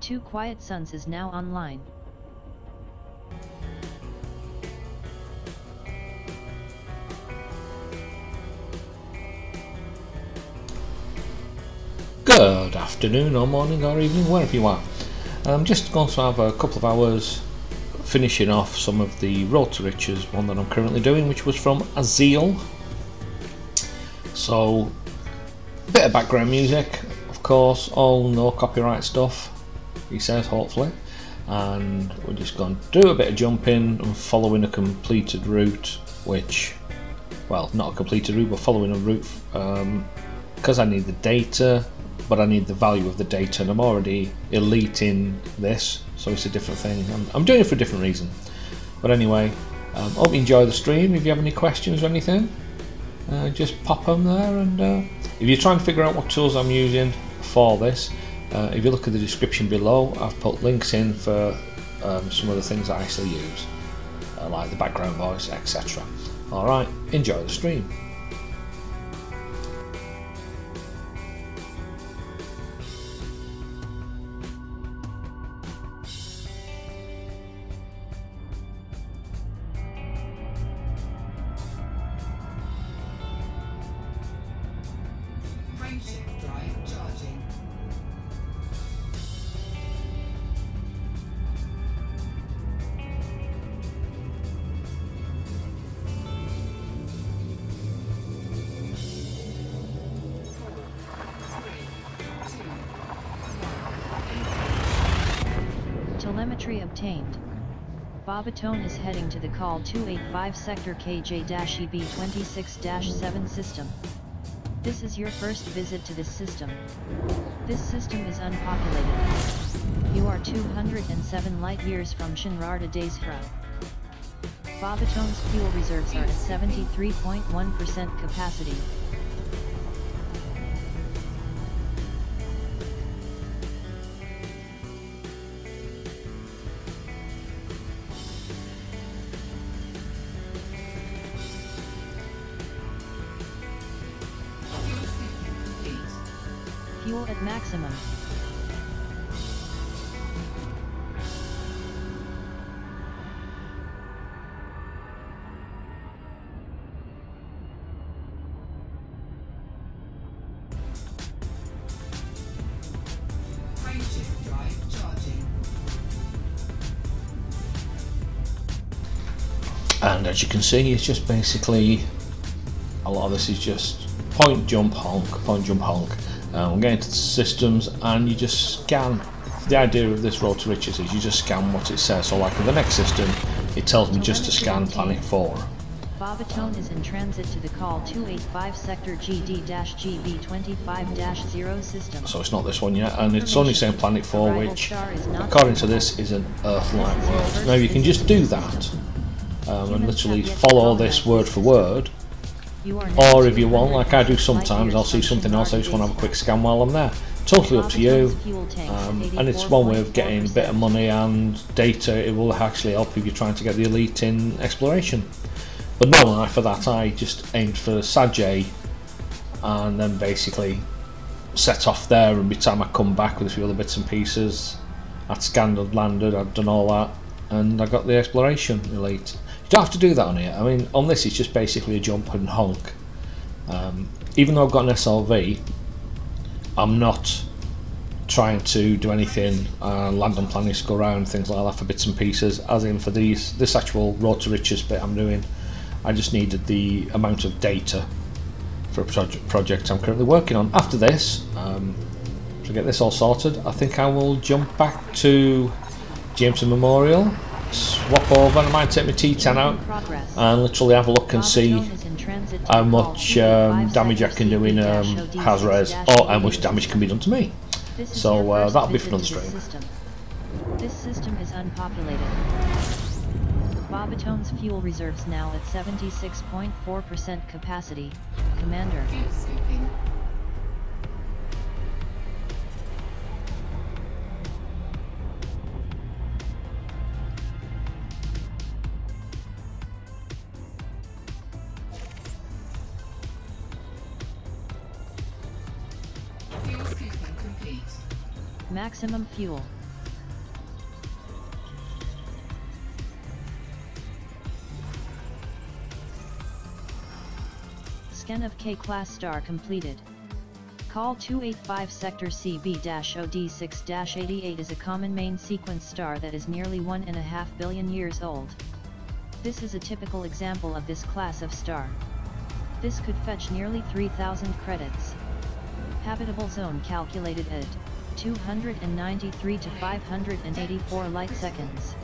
pt2 Quiet Suns is now online. Good afternoon or morning or evening, wherever you are. I'm just going to have a couple of hours finishing off some of the Road to Riches one that I'm currently doing, which was from Azil. So, a bit of background music, of course, all no copyright stuff, he says, hopefully. And we're just going to do a bit of jumping and following a completed route, which, well, not a completed route, but following a route, because I need the data, but I need the value of the data, and I'm already elite in this, so it's a different thing. I'm doing it for a different reason. But anyway, hope you enjoy the stream. If you have any questions or anything, just pop them there, and if you're trying to figure out what tools I'm using for this, if you look at the description below, I've put links in for some of the things I actually use, like the background voice, etc. Alright, enjoy the stream. Telemetry obtained. Bobatone is heading to the call 285 sector KJ-EB26-7 system. This is your first visit to this system. This system is unpopulated. You are 207 light years from Shinrarta Daysfra. Bobatone's fuel reserves are at 73.1% capacity. Fuel at maximum. And as you can see, it's just basically, a lot of this is just point, jump, honk, point, jump, honk. We're getting to the systems, and you just scan. The idea of this Road to Riches is you just scan what it says. So like in the next system, it tells me just to scan Planet 4. Bobatone is in transit to the call 285 sector GD-GB25-0 system. So it's not this one yet, and it's only saying Planet 4, which, according to this, is an Earth-like world. Now you can just do that, and literally follow this word for word. Or if you want, like I do sometimes, I'll see something else, I just want to have a quick scan while I'm there. Totally up to you, and it's one way of getting a bit of money and data. It will actually help if you're trying to get the elite in exploration. But normally for that I just aimed for Sajay, and then basically set off there, and by the time I come back with a few other bits and pieces, I'd scanned, I'd landed, I'd done all that, and I got the exploration elite. You don't have to do that on here. I mean, on this it's just basically a jump and honk. Even though I've got an SLV, I'm not trying to do anything, land on planets, go around, things like that for bits and pieces, as in for this actual Road to Riches bit I'm doing. I just needed the amount of data for a project I'm currently working on. After this, to get this all sorted, I think I will jump back to Jameson Memorial, swap over, and I might take my T10 out and literally have a look and see how much damage I can do in Hazres, or how much damage can be done to me. So that'll be for another stream. This system is unpopulated. Bobatone's fuel reserves now at 76.4% capacity. Commander. Maximum fuel. Scan of K-Class star completed. Call 285 Sector CB-OD6-88 is a common main sequence star that is nearly 1.5 billion years old. This is a typical example of this class of star. This could fetch nearly 3,000 credits. Habitable zone calculated at 293 to 584 light seconds.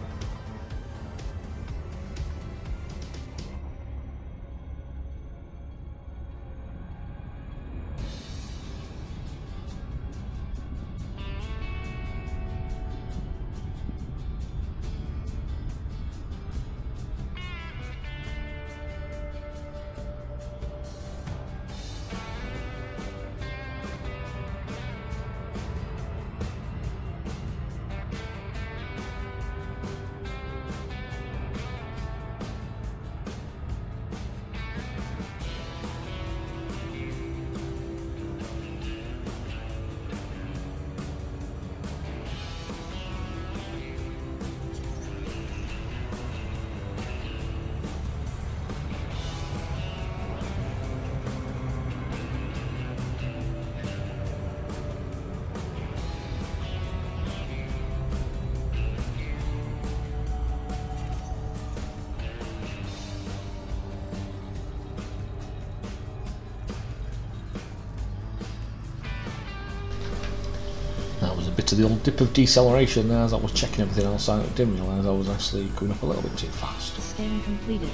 That was a bit of the old dip of deceleration there as I was checking everything else out. I didn't realise I was actually going up a little bit too fast. Scan completed.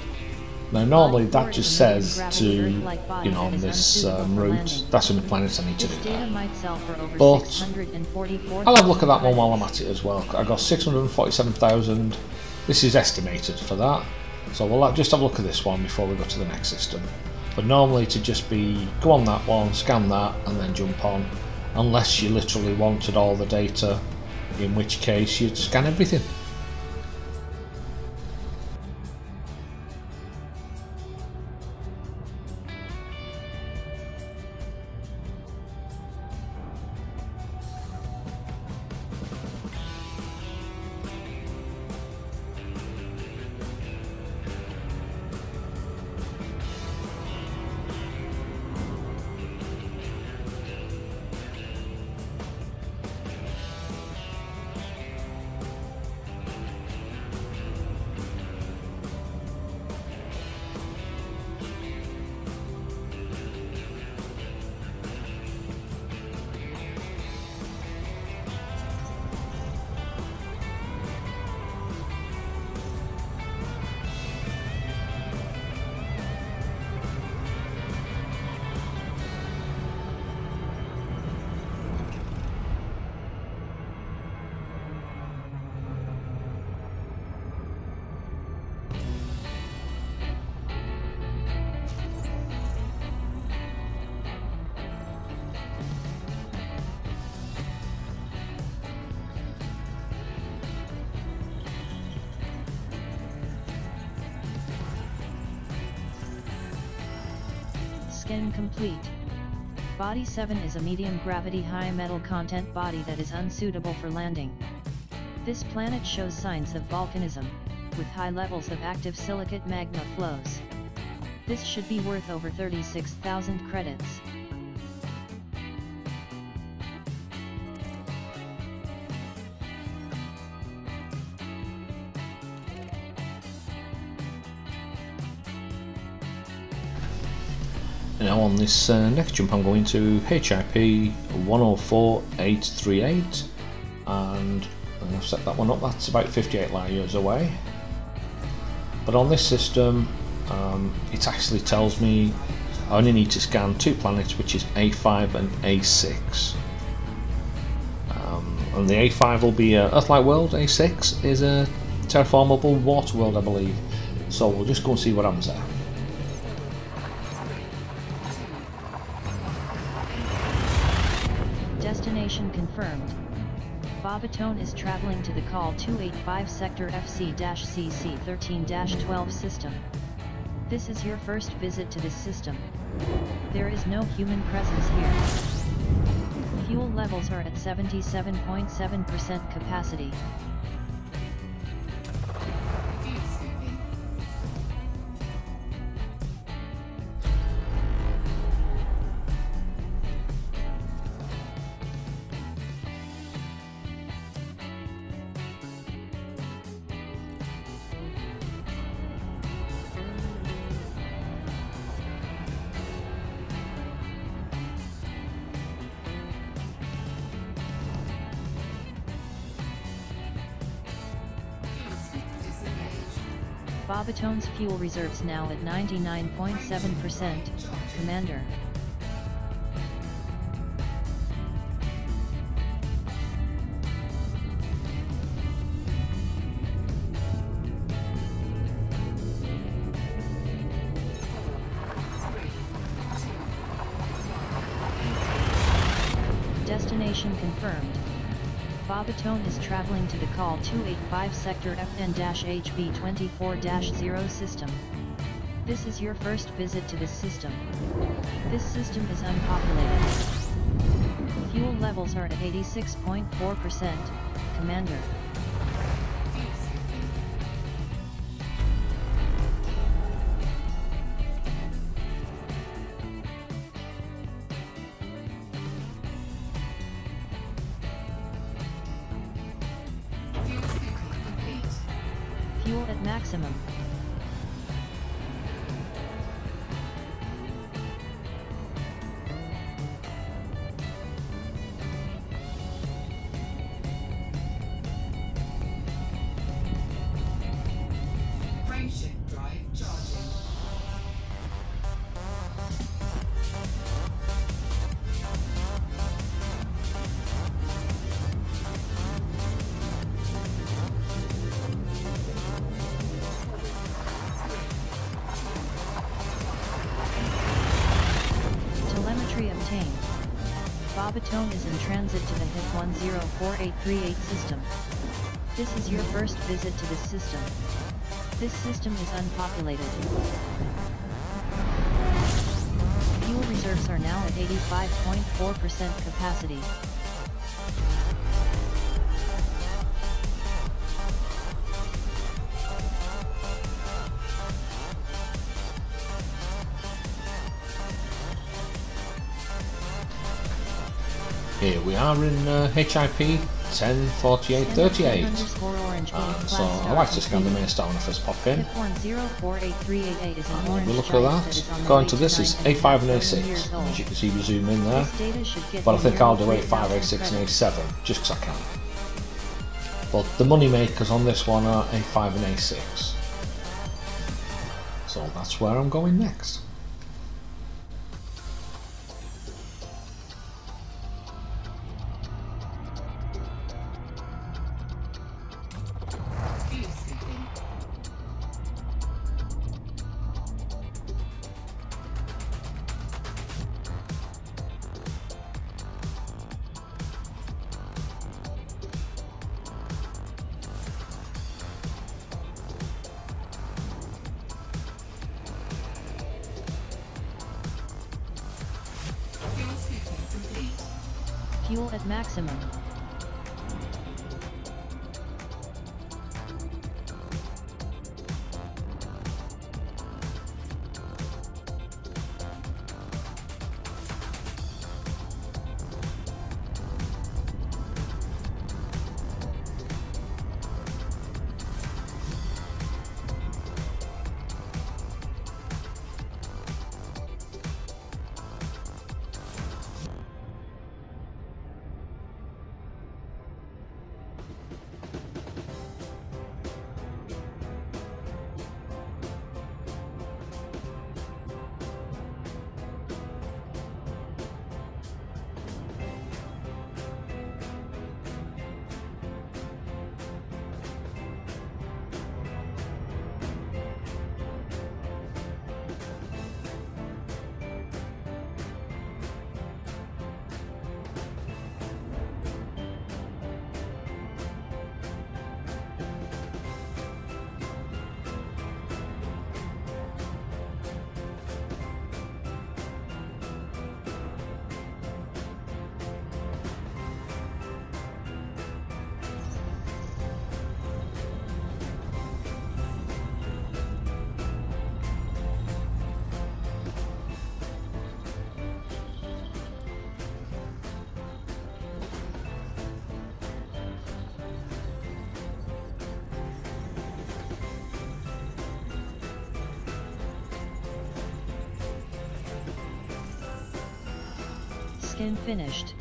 Now normally that just says to, you know, on this route, that's how many planets I need to do that. But I'll have a look at that one while I'm at it as well. I got 647,000, this is estimated for that. So we'll just have a look at this one before we go to the next system. But normally to just be, go on that one, scan that and then jump on. Unless you literally wanted all the data, in which case you'd scan everything. Scan complete. Body 7 is a medium gravity high metal content body that is unsuitable for landing. This planet shows signs of volcanism, with high levels of active silicate magma flows. This should be worth over 36,000 credits. Now on this next jump I'm going to HIP 104838 and I've set that one up, that's about 58 light years away. But on this system it actually tells me I only need to scan 2 planets, which is A5 and A6. And the A5 will be a Earth-like world, A6 is a terraformable water world I believe. So we'll just go and see what happens there. Destination confirmed. Bobatone is traveling to the call 285 Sector FC-CC13-12 system. This is your first visit to this system. There is no human presence here. Fuel levels are at 77.7% capacity. Bobitone's fuel reserves now at 99.7%, Commander. Destination confirmed. Bobitone is traveling to the Call 285 Sector FN-HB24-0 system. This is your first visit to this system. This system is unpopulated. Fuel levels are at 86.4%, Commander. Fuel at maximum. Frameshift drive charging. Telemetry obtained. Bobitone is in transit to the HIP 104838 system. This is your first visit to this system. This system is unpopulated. Fuel reserves are now at 85.4% capacity. Here we are in HIP 104838. So I like to scan the main star when I first pop in. We look at that. Going to this is A5 and A6. As you can see, we zoom in there. But I think I'll do A5, A6 and A7 just because I can. But the money makers on this one are A5 and A6. So that's where I'm going next. Fuel at maximum. Skin finished.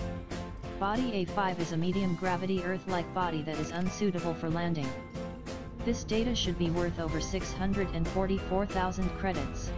Body A5 is a medium gravity Earth-like body that is unsuitable for landing. This data should be worth over 644,000 credits.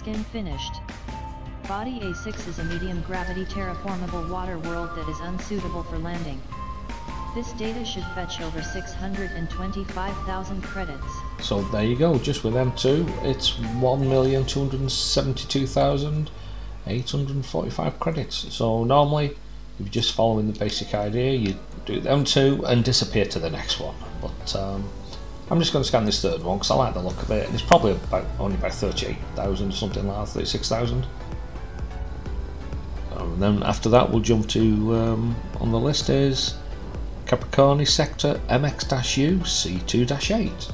Skin finished. Body A6 is a medium gravity terraformable water world that is unsuitable for landing. This data should fetch over 625,000 credits. So there you go, just with them two, it's 1,272,845 credits. So normally, if you're just following the basic idea, you do them two and disappear to the next one. But I'm just going to scan this third one because I like the look of it, and it's probably only about 38,000 or something like that, 36,000. And then after that we'll jump to, on the list is Capricorni Sector MX-U C2-8.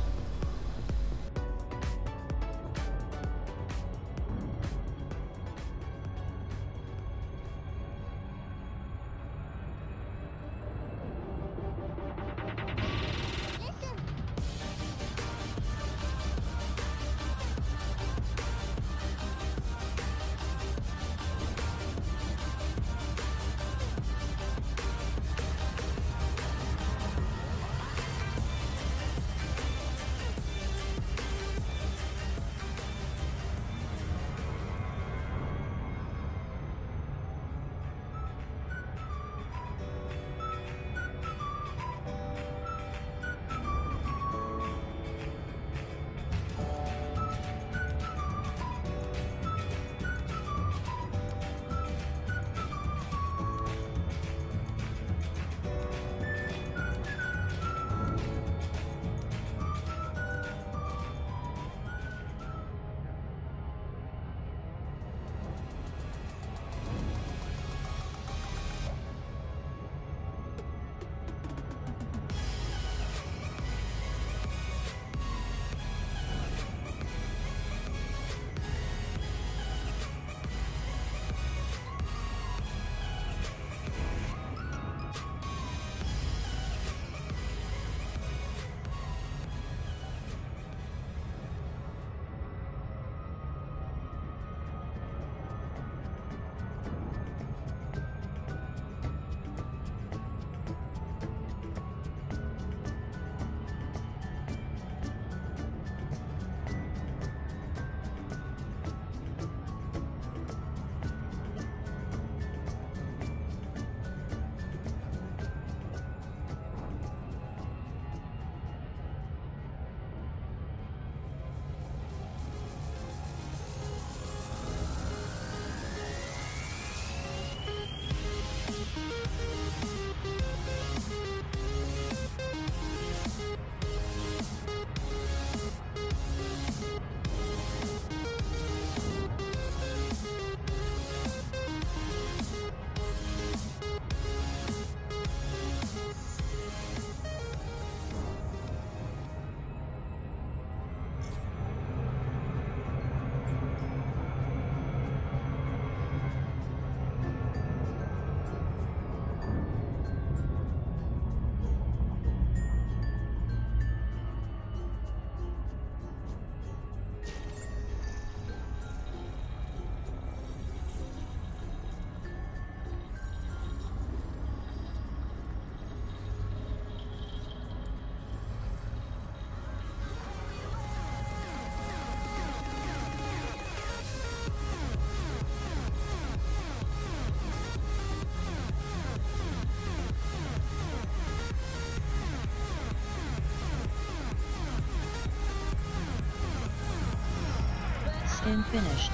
Finished.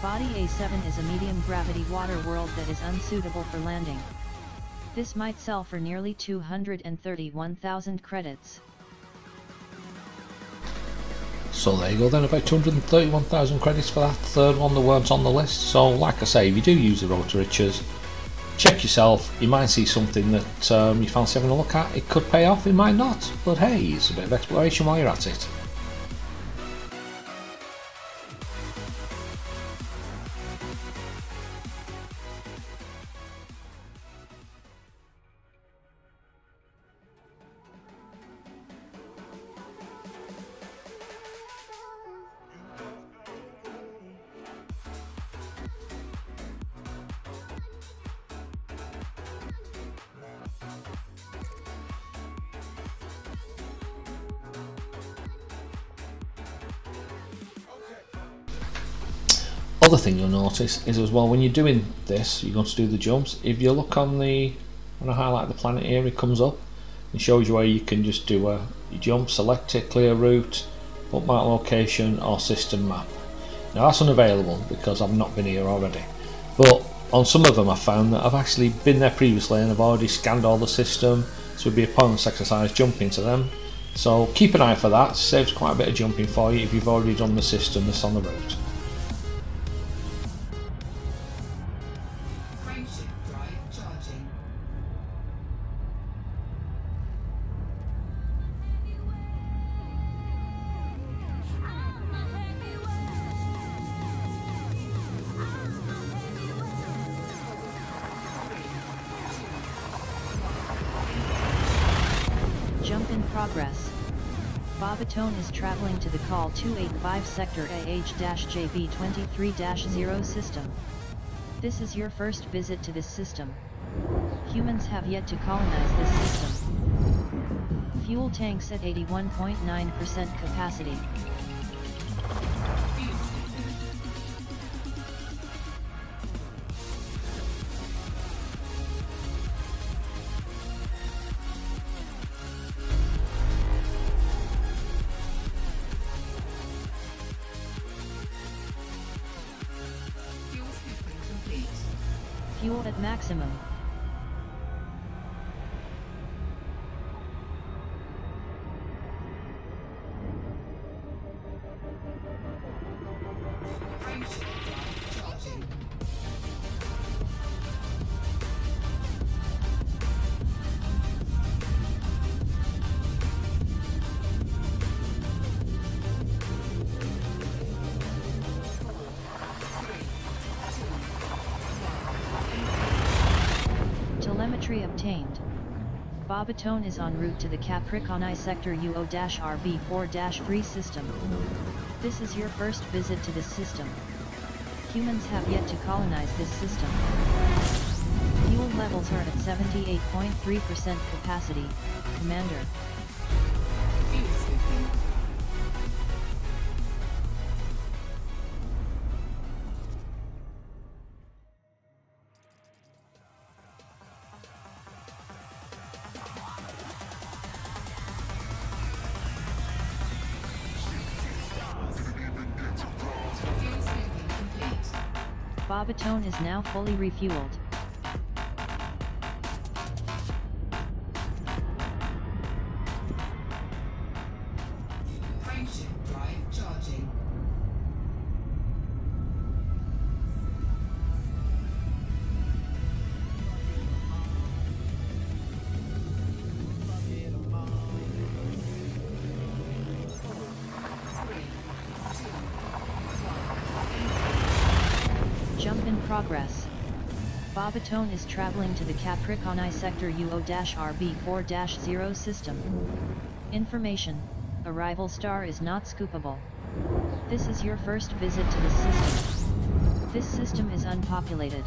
Body A7 is a medium gravity water world that is unsuitable for landing. This might sell for nearly 231,000 credits. So there you go then, about 231,000 credits for that third one that weren't on the list. So like I say, if you do use the rotor riches, check yourself. You might see something that you fancy having a look at. It could pay off, it might not, but hey, it's a bit of exploration while you're at it. Other thing you'll notice is as well, when you're doing this, you're going to do the jumps. If you look on the, when I highlight the planet here, it comes up and shows you where you can just do a jump, select it, clear route, bookmark location or system map. Now that's unavailable because I've not been here already, but on some of them I found that I've actually been there previously and I've already scanned all the system, so it'd be a pointless exercise jumping to them. So keep an eye for that. Saves quite a bit of jumping for you if you've already done the system that's on the route. Jump in progress. Babatone is traveling to the Call 285 Sector AH-JB23-0 system. This is your first visit to this system. Humans have yet to colonize this system. Fuel tanks at 81.9% capacity. Fuel at maximum. Telemetry obtained. Babatone is en route to the Capricorni Sector UO-RB4-3 system. This is your first visit to this system. Humans have yet to colonize this system. Fuel levels are at 78.3% capacity, Commander. Babatone is now fully refueled. Frameshift drive charging. Jump in progress. Babatone is traveling to the Capricorni Sector UO-RB4-0 system. Information: arrival star is not scoopable. This is your first visit to this system. This system is unpopulated.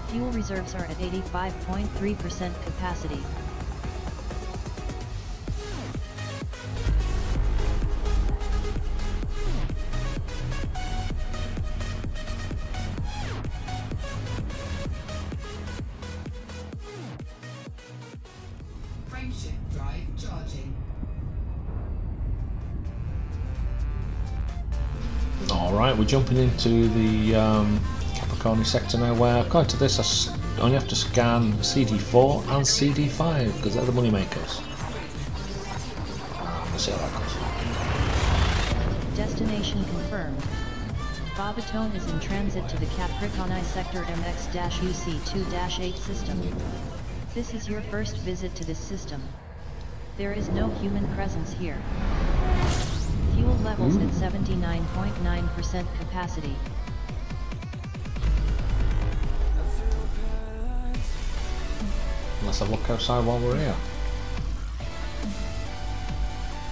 Fuel reserves are at 85.3% capacity. Frameshift drive charging. Right, we're jumping into the Capricorn sector now, where according to this I only have to scan CD4 and CD5 because they're the money makers. Let's see how that goes. Destination confirmed. Babatone is in transit to the Capricorn sector MX-UC2-8 system. This is your first visit to this system. There is no human presence here. Fuel levels at 79.9% capacity. Let's have a look outside while we're here.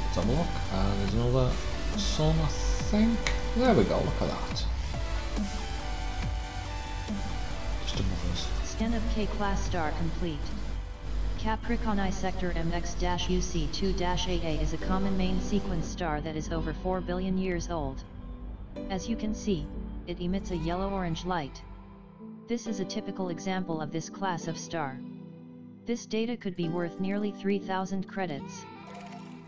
Let's have a look. There's another sun, I think. There we go, look at that. Just above us. Scan of K-Class star complete. Capricorn sector MX-UC2-8A is a common main sequence star that is over 4 billion years old. As you can see, it emits a yellow-orange light. This is a typical example of this class of star. This data could be worth nearly 3,000 credits.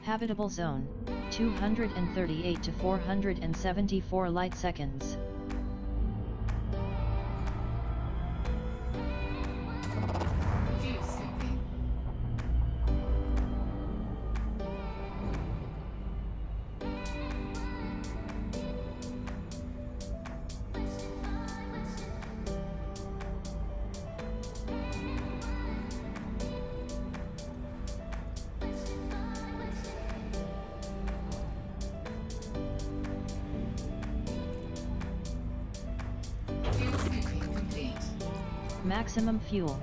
Habitable zone, 238 to 474 light seconds. View skipping. View skipping complete. Maximum fuel.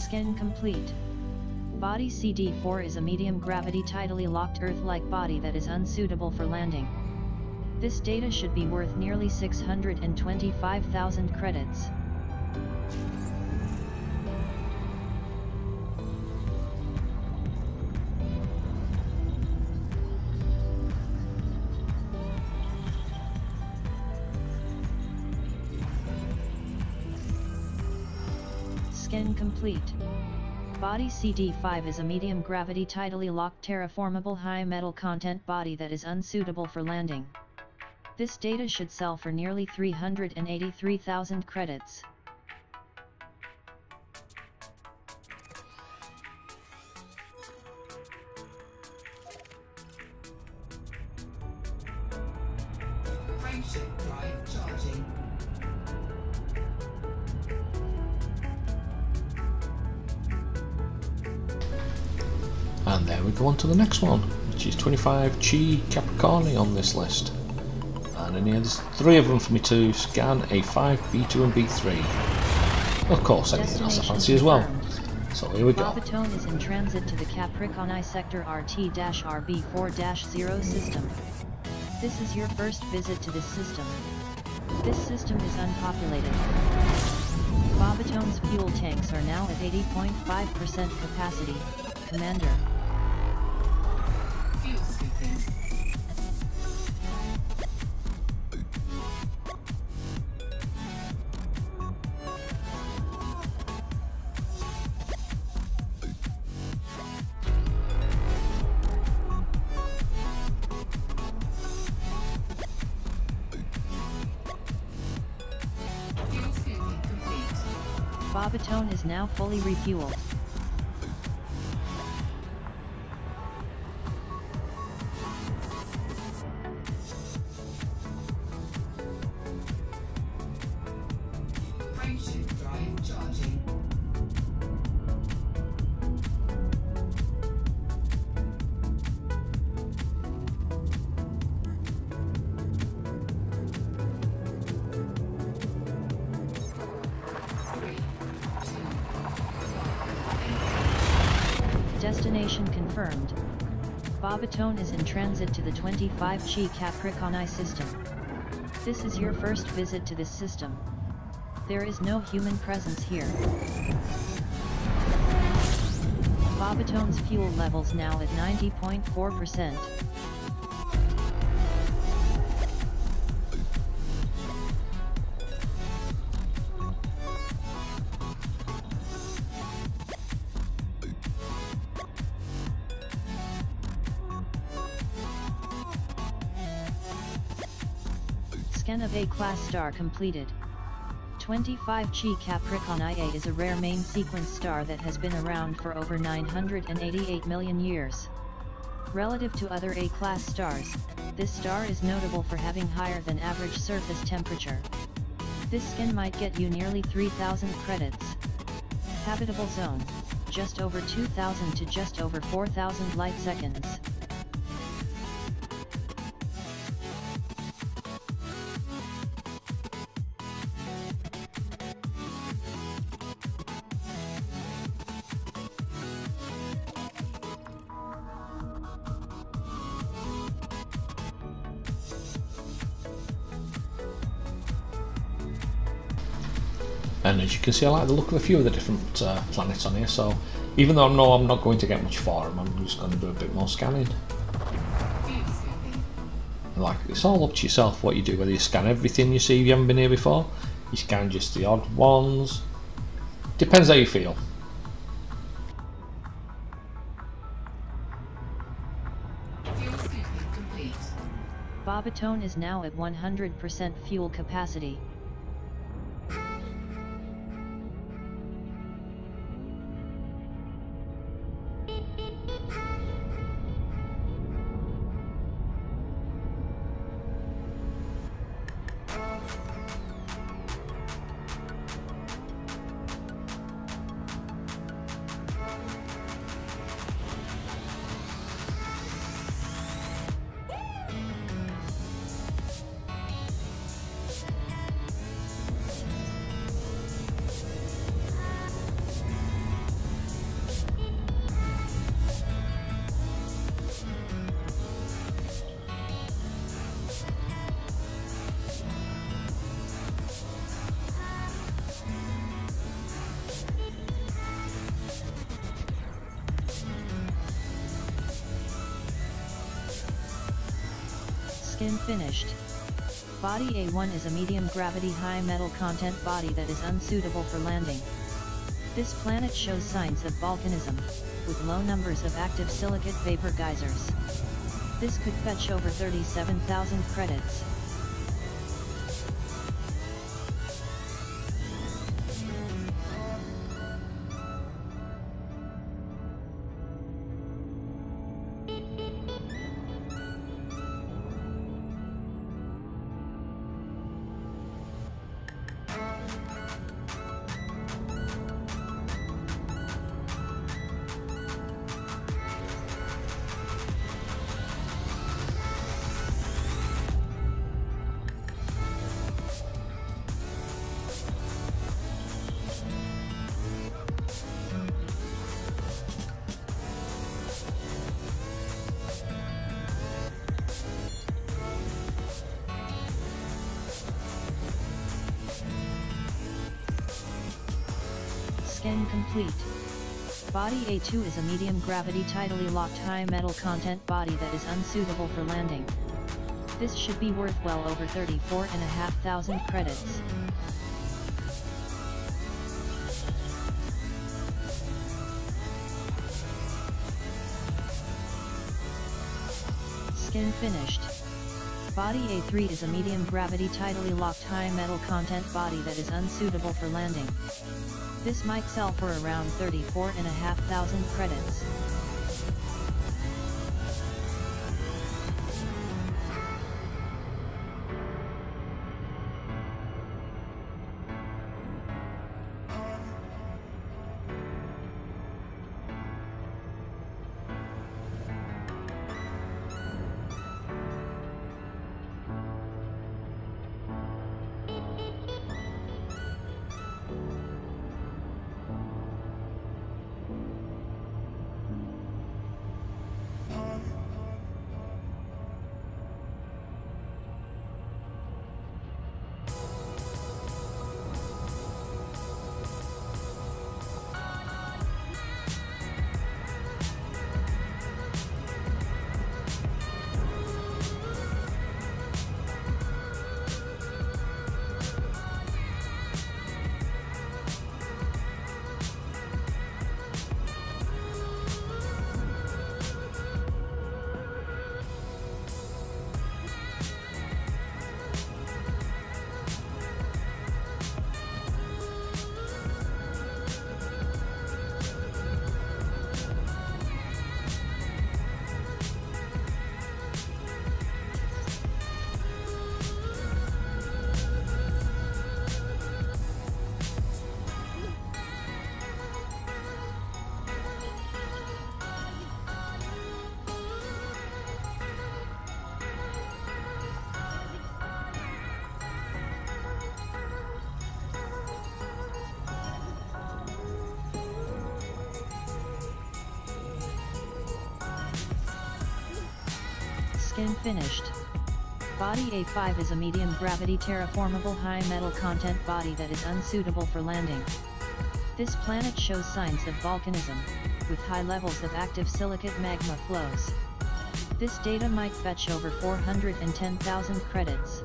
Scan complete. Body CD4 is a medium-gravity tidally locked Earth-like body that is unsuitable for landing. This data should be worth nearly 625,000 credits. Skin complete. Body CD5 is a medium gravity tidally locked terraformable high metal content body that is unsuitable for landing. This data should sell for nearly 383,000 credits. Frameshift drive charging. And there we go on to the next one, which is 25 Chi Capricorni on this list. And in here there's 3 of them for me to scan: A5, B2 and B3. Of course, anything else I fancy as well. So here we go. Babatone is in transit to the Capricorni sector RT-RB4-0 system. This is your first visit to this system. This system is unpopulated. Babatone's fuel tanks are now at 80.5% capacity. Commander. Fuel scooping. Fuel scooping complete. Babatone is now fully refueled. Frameshift drive charging. Destination confirmed. Babatone is in transit to the 25 Chi Capricorni system. This is your first visit to this system. There is no human presence here. Babatone's fuel levels now at 90.4%. Scan of A-class star completed. 25 Chi Capricorni A is a rare main sequence star that has been around for over 988 million years. Relative to other A-class stars, this star is notable for having higher than average surface temperature. This skin might get you nearly 3,000 credits. Habitable zone, just over 2,000 to just over 4,000 light seconds. And as you can see, I like the look of a few of the different planets on here, so even though I know I'm not going to get much for them, I'm just going to do a bit more scanning. Fuel scooping. And like, it's all up to yourself what you do, whether you scan everything you see if you haven't been here before, you scan just the odd ones, depends how you feel. Fuel scooping complete. Babatone is now at 100% fuel capacity. Skin finished. Body A1 is a medium gravity high metal content body that is unsuitable for landing. This planet shows signs of volcanism, with low numbers of active silicate vapor geysers. This could fetch over 37,000 credits. Skin complete. Body A2 is a medium gravity tidally locked high metal content body that is unsuitable for landing. This should be worth well over 34,500 credits. Skin finished. Body A3 is a medium gravity tidally locked high metal content body that is unsuitable for landing. This might sell for around 34,500 credits. Skin finished. Body A5 is a medium gravity terraformable high metal content body that is unsuitable for landing. This planet shows signs of volcanism, with high levels of active silicate magma flows. This data might fetch over 410,000 credits.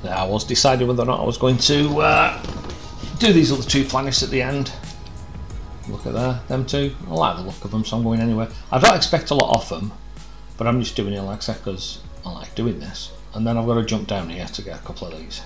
I was deciding whether or not I was going to do these other two planets at the end. Look at there, them two. I like the look of them, so I'm going anyway. I don't expect a lot off them, but I'm just doing it like that because I like doing this. And then I've got to jump down here to get a couple of these.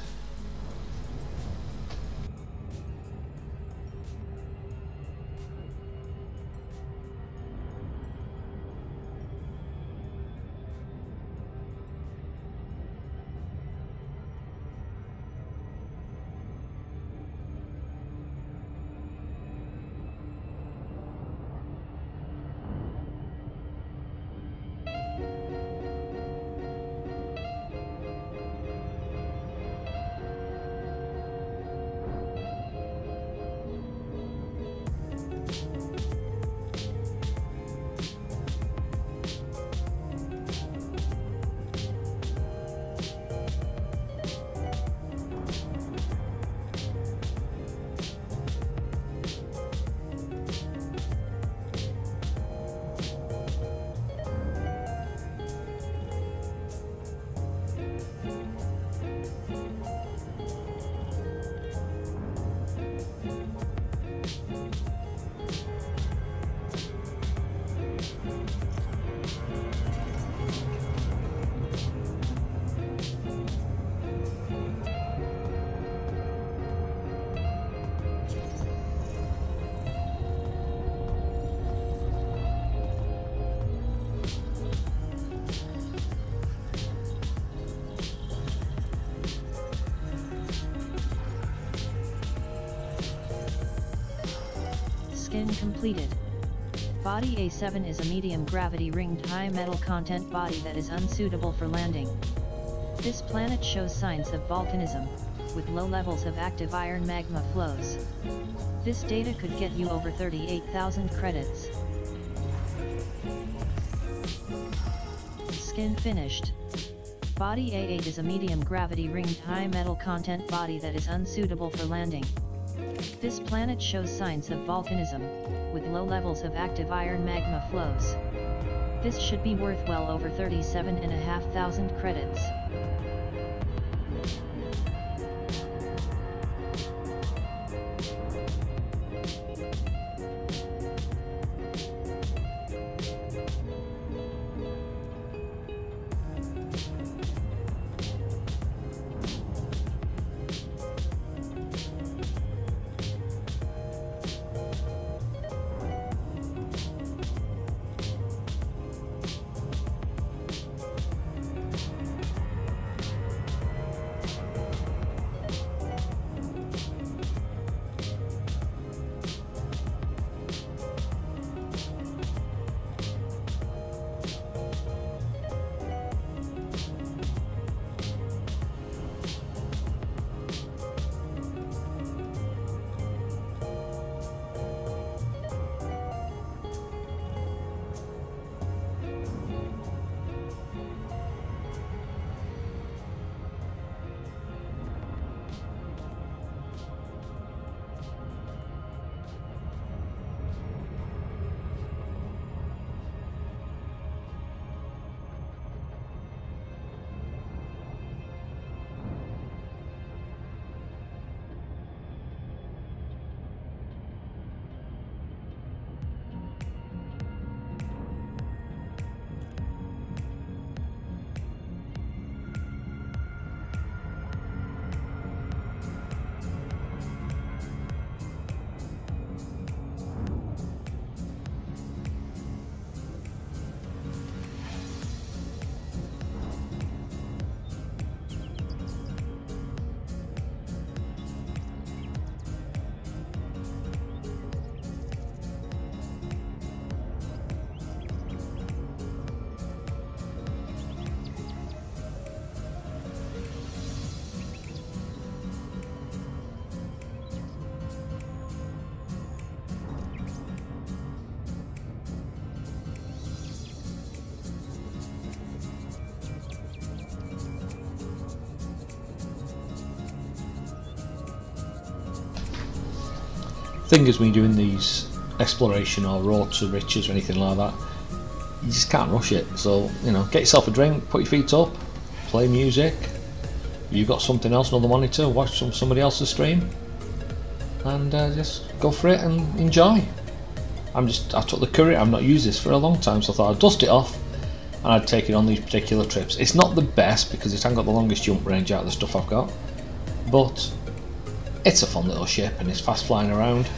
Skin completed. Body A7 is a medium gravity ringed high metal content body that is unsuitable for landing. This planet shows signs of volcanism, with low levels of active iron magma flows. This data could get you over 38,000 credits. Skin finished. Body A8 is a medium gravity ringed high metal content body that is unsuitable for landing. This planet shows signs of volcanism, with low levels of active iron magma flows. This should be worth well over 37,500 credits. Thing is, when you're doing these exploration or road to riches or anything like that, you just can't rush it. So, you know, get yourself a drink, put your feet up, play music, you've got something else, another monitor, watch somebody else's stream, and just go for it and enjoy. I took the courier. I've not used this for a long time, so I thought I'd dust it off and I'd take it on these particular trips. It's not the best because it hasn't got the longest jump range out of the stuff I've got, but it's a fun little ship and it's fast flying around.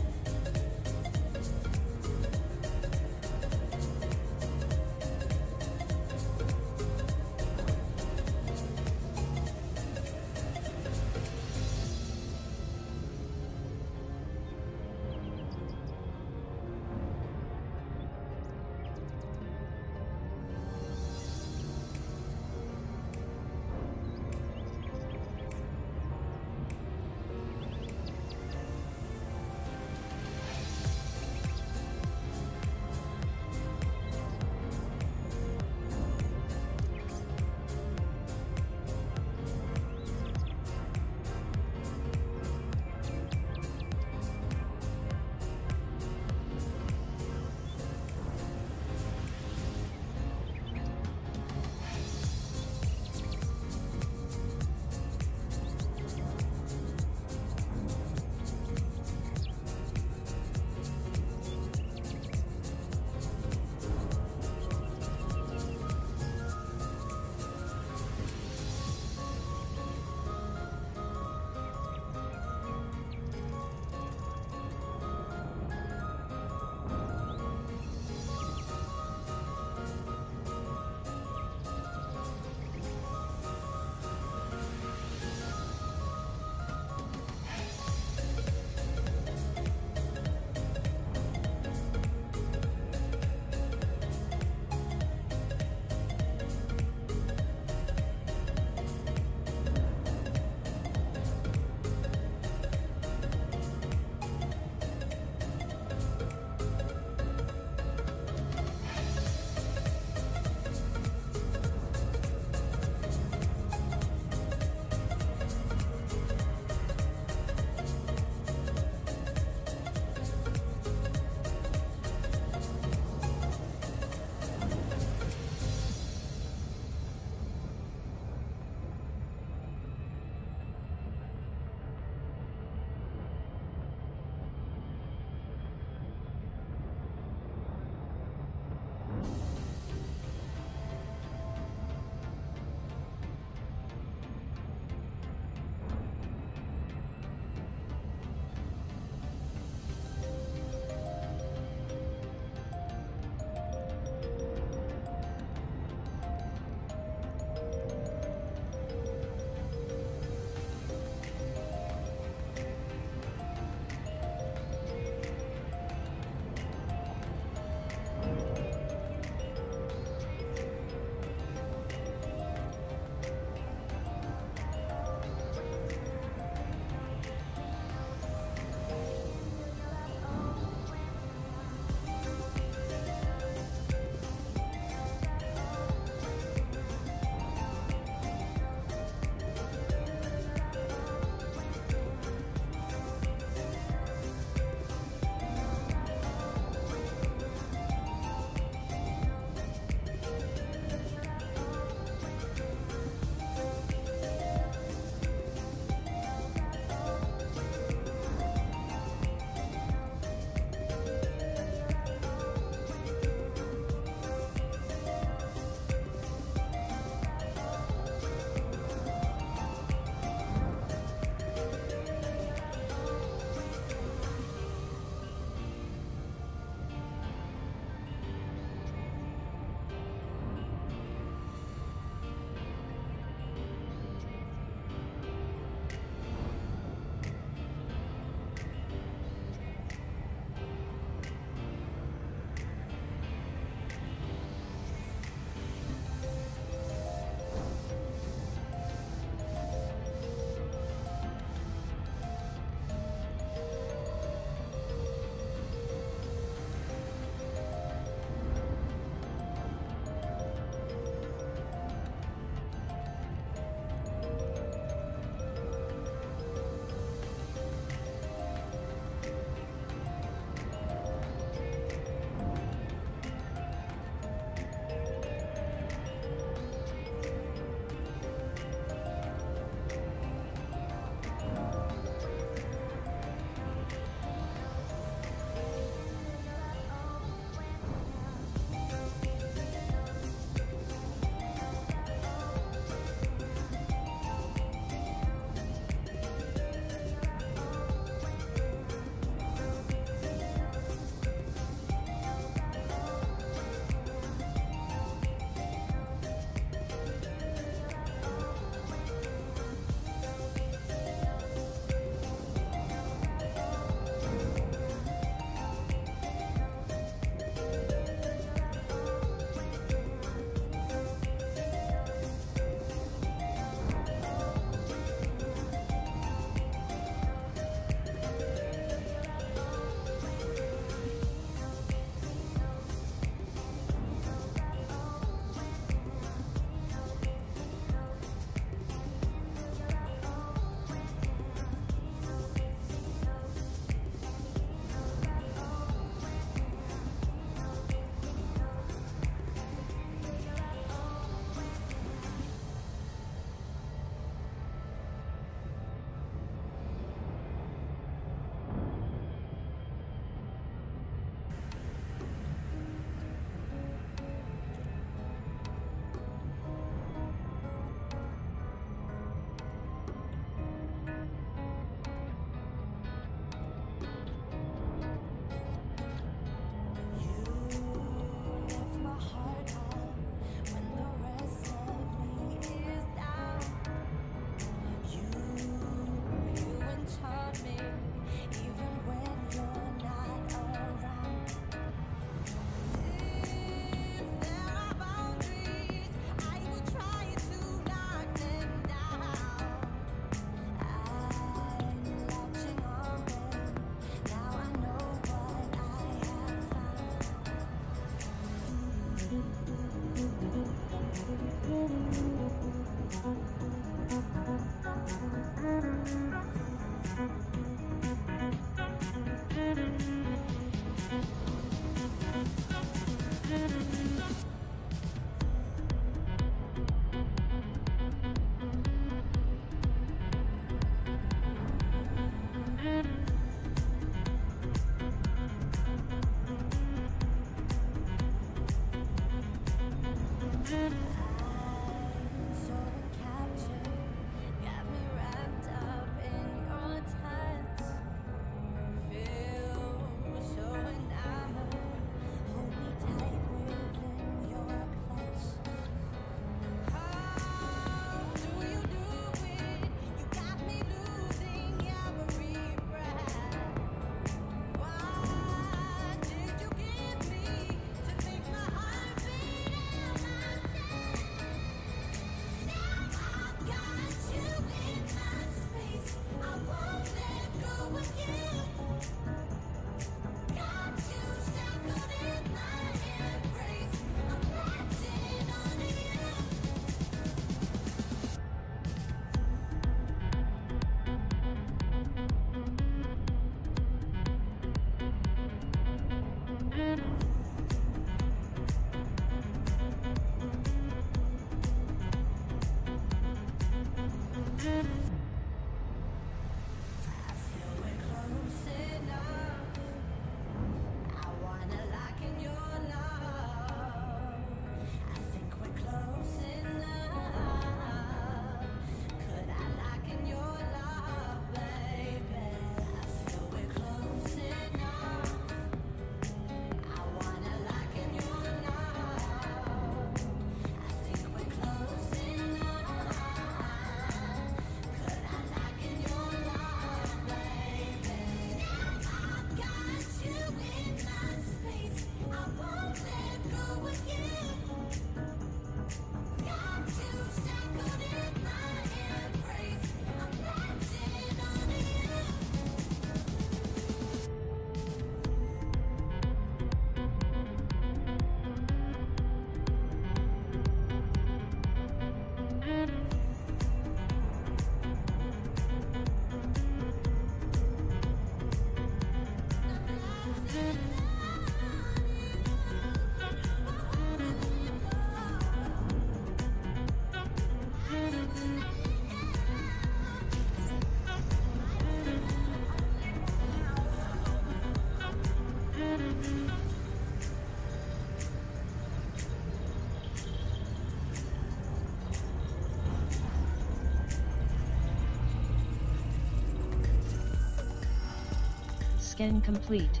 Skin complete.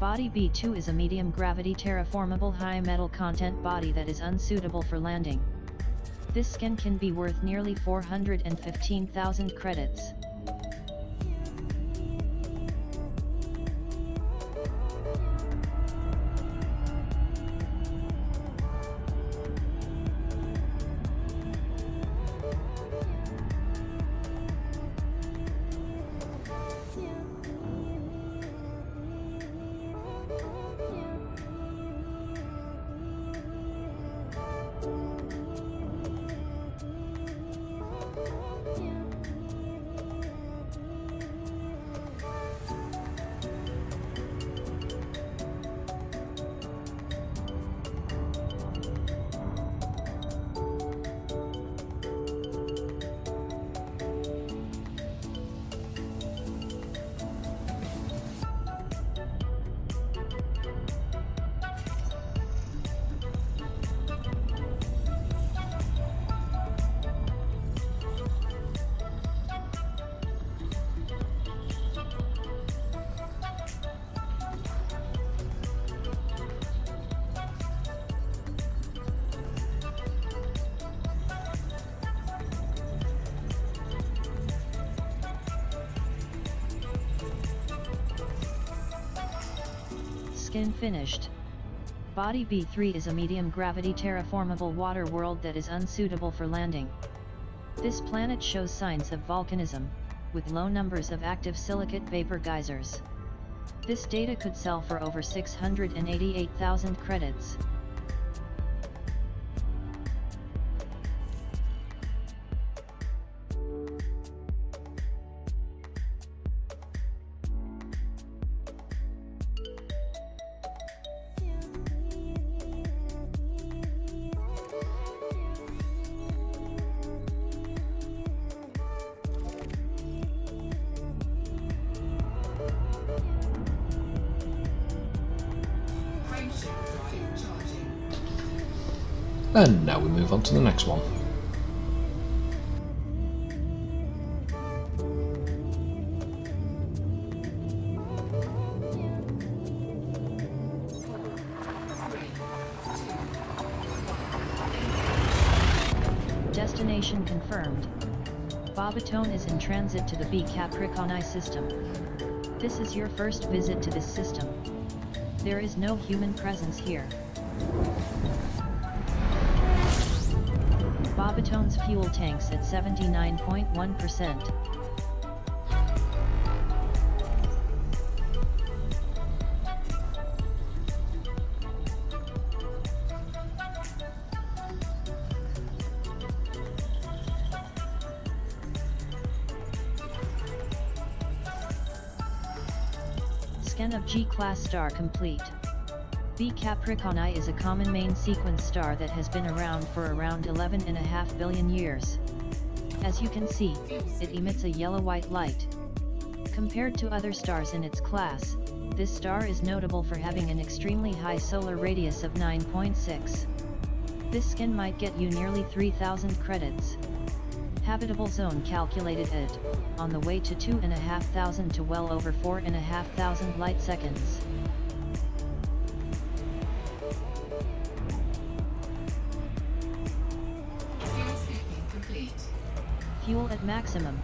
Body B2 is a medium gravity terraformable high metal content body that is unsuitable for landing. This skin can be worth nearly 415,000 credits. Skin finished. Body B3 is a medium gravity terraformable water world that is unsuitable for landing. This planet shows signs of volcanism, with low numbers of active silicate vapor geysers. This data could sell for over 688,000 credits. Frameshift drive charging. And now we move on to the next one. Destination confirmed. Babatone is in transit to the B Capricorni system. This is your first visit to this system. There is no human presence here. Babatone's fuel tanks at 79.1%. Scan of G-class star complete. B Capricorni is a common main sequence star that has been around for around 11.5 billion years. As you can see, it emits a yellow-white light. Compared to other stars in its class, this star is notable for having an extremely high solar radius of 9.6. This scan might get you nearly 3,000 credits. Habitable zone calculated at, on the way to 2,500 to well over 4,500 light seconds. Fuel scooping complete. Fuel at maximum.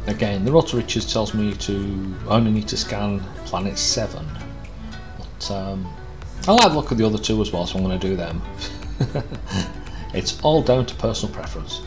Again, the Rotor Riches tells me to only need to scan planet 7, but I like the look of the other two as well, so I'm going to do them. It's all down to personal preference.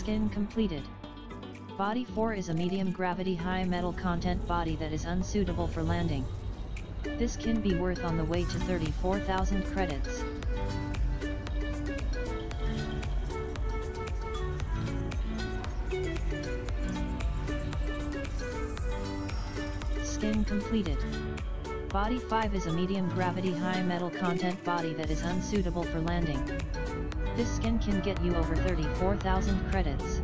Scan completed. Body 4 is a medium gravity high metal content body that is unsuitable for landing. This can be worth on the way to 34,000 credits. Scan completed. Body 5 is a medium gravity high metal content body that is unsuitable for landing. This skin can get you over 34,000 credits.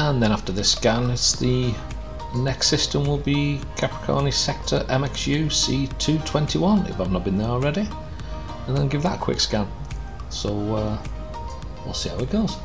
And then after this scan, it's the next system will be Capricorni Sector MXU C221, if I've not been there already, and then give that a quick scan. So we'll see how it goes.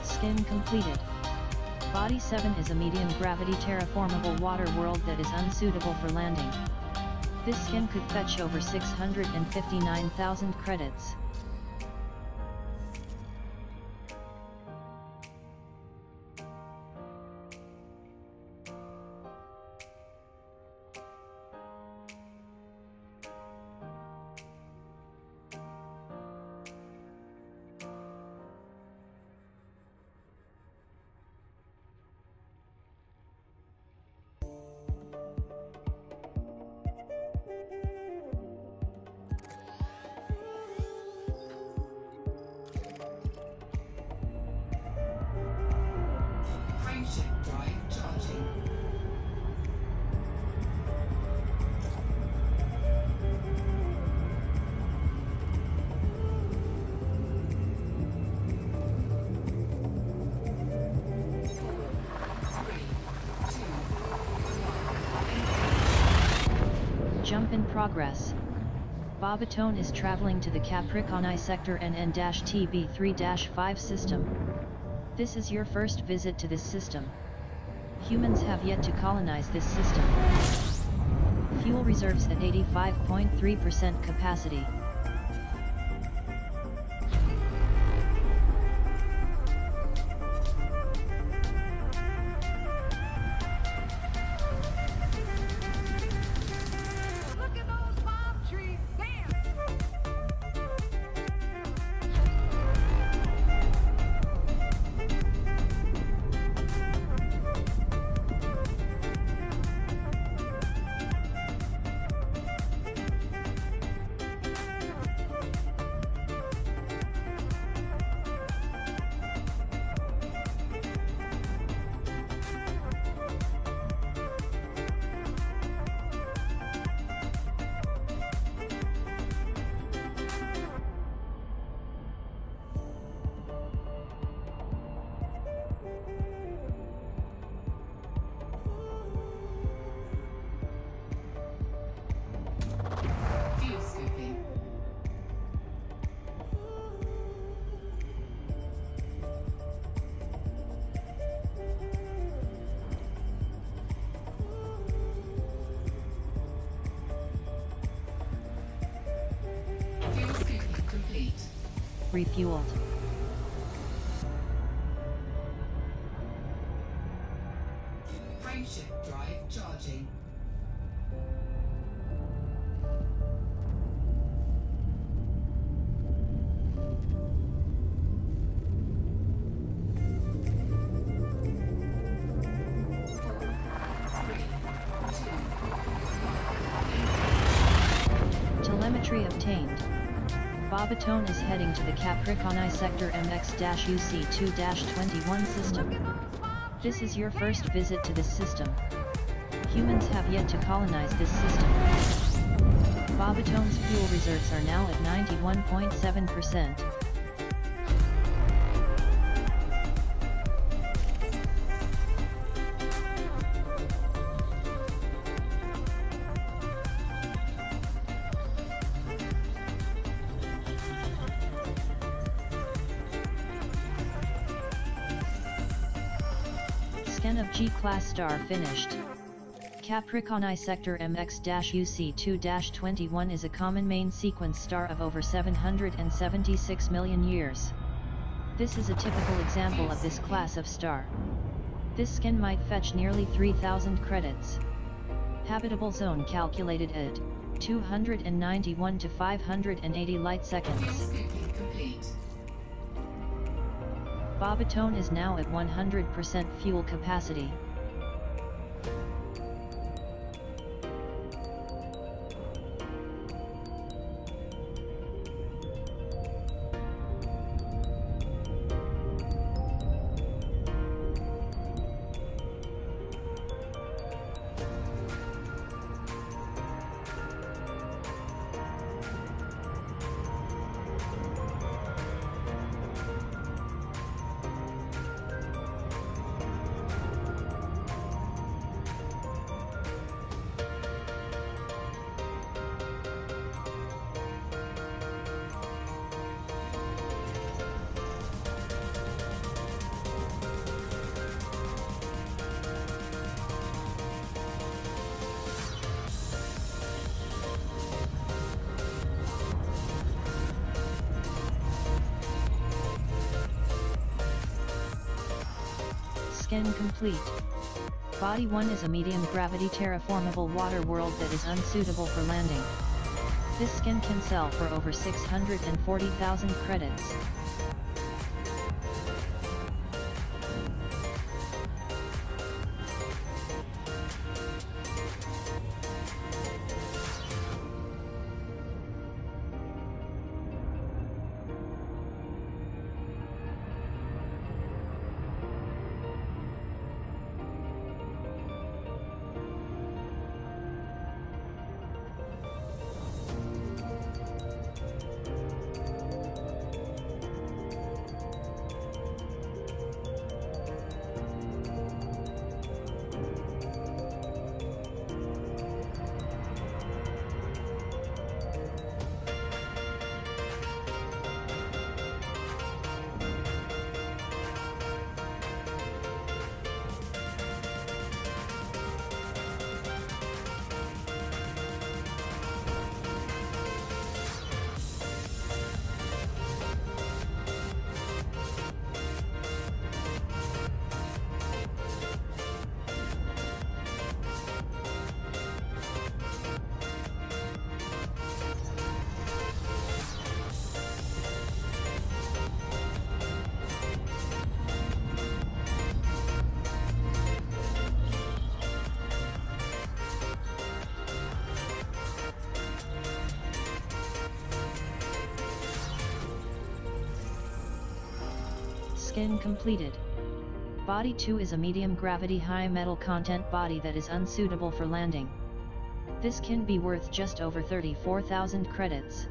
Skin completed. Body 7 is a medium gravity terraformable water world that is unsuitable for landing. This skin could fetch over 659,000 credits. Frameshift drive charging. Jump in progress. Bobatone is traveling to the Capricorni Sector NN-TB3-5 system. This is your first visit to this system. Humans have yet to colonize this system. Fuel reserves at 85.3% capacity. Fuel scooping. Fuel scooping complete. Refueled. Frameshift drive charging. Telemetry obtained. Bobatone is heading to the Capricorni Sector MX-UC2-21 system. This is your first visit to this system. Humans have yet to colonize this system. Bobitone's fuel reserves are now at 91.7%. Scan of G-class star finished. Capricorni sector MX-UC2-21 is a common main sequence star of over 776 million years. This is a typical example of this class of star. This scan might fetch nearly 3,000 credits. Habitable zone calculated at 291 to 580 light seconds. Scooping complete. Bobitone is now at 100% fuel capacity. Scan complete. Body 1 is a medium gravity terraformable water world that is unsuitable for landing. This skin can sell for over 640,000 credits. Scan completed. Body 2 is a medium gravity high metal content body that is unsuitable for landing. This can be worth just over 34,000 credits.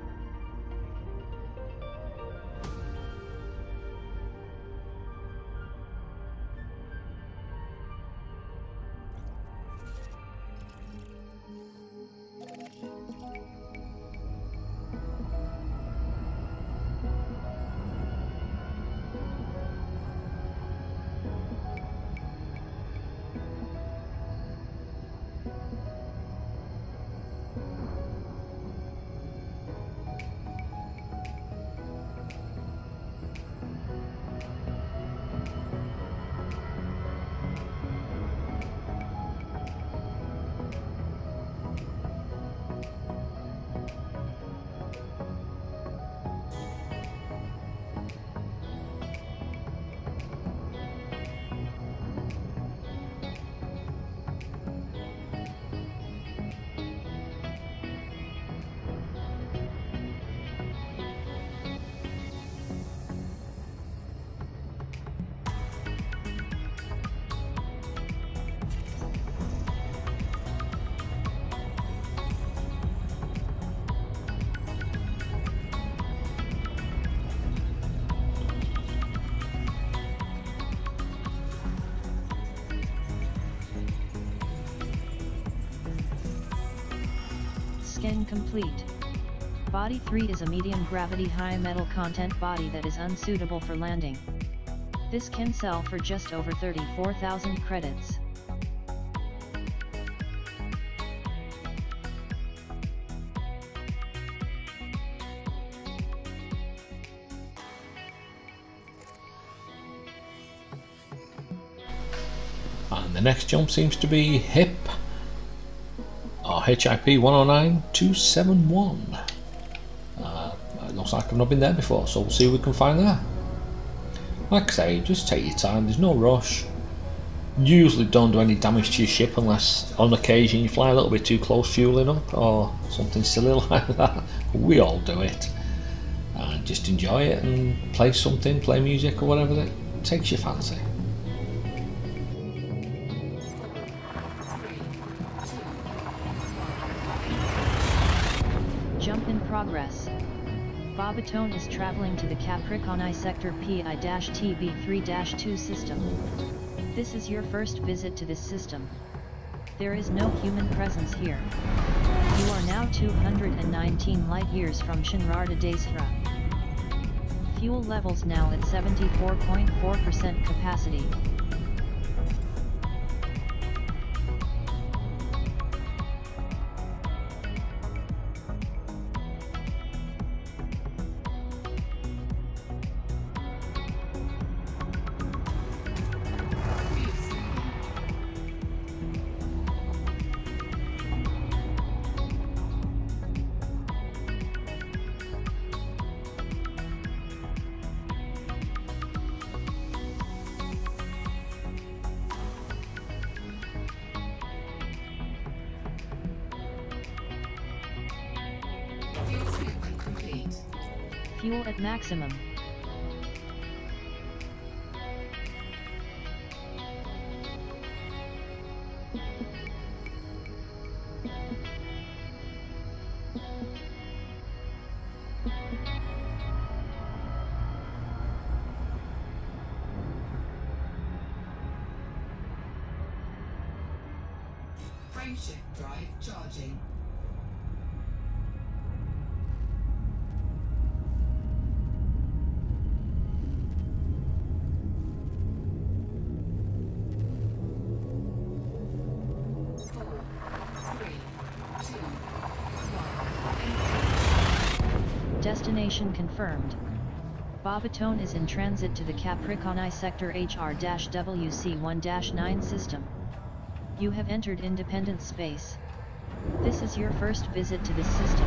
Mission complete. Body 3 is a medium gravity high metal content body that is unsuitable for landing. This can sell for just over 34,000 credits. And the next jump seems to be HIP, or HIP 109271. It looks like I've not been there before, so we'll see if we can find there. Like I say, just take your time, there's no rush. Usually don't do any damage to your ship unless on occasion you fly a little bit too close fueling up or something silly like that. We all do it. And just enjoy it and play something, play music or whatever that takes your fancy. Jump in progress. Babatone is traveling to the Capricorni sector PI-TB3-2 system. This is your first visit to this system. There is no human presence here. You are now 219 light-years from Shinrarta Desra. Fuel levels now at 74.4% capacity. Fuel at maximum. Frameshift drive charging. Destination confirmed. Babatone is in transit to the Capricorni sector HR-WC1-9 system. You have entered independent space. This is your first visit to this system.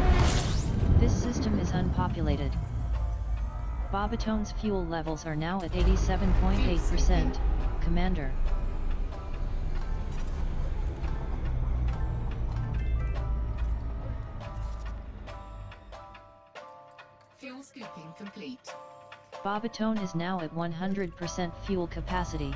This system is unpopulated. Babatone's fuel levels are now at 87.8%, Commander. Fuel scooping complete. Babatone is now at 100% fuel capacity.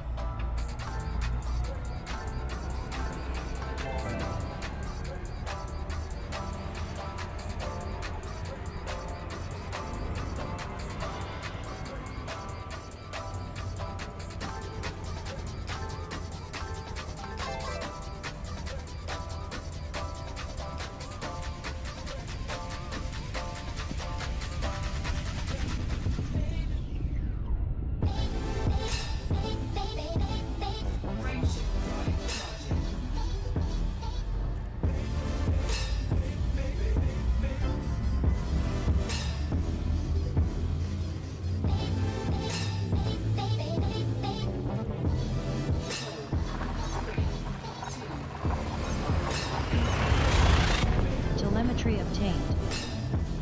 Obtained.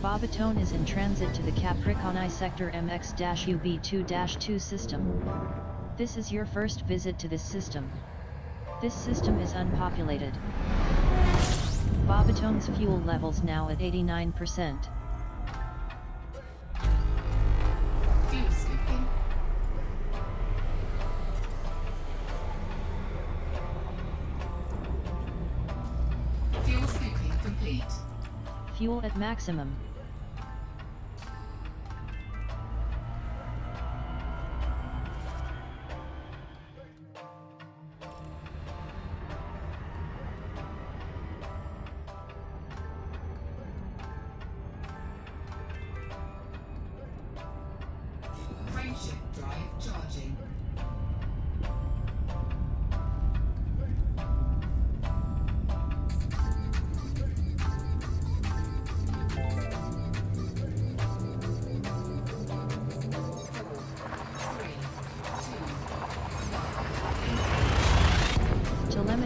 Babatone is in transit to the Capricorni sector MX-UB2-2 system. This is your first visit to this system. This system is unpopulated. Babatone's fuel levels now at 89%. Fuel scooping. Fuel scooping complete. Fuel at maximum.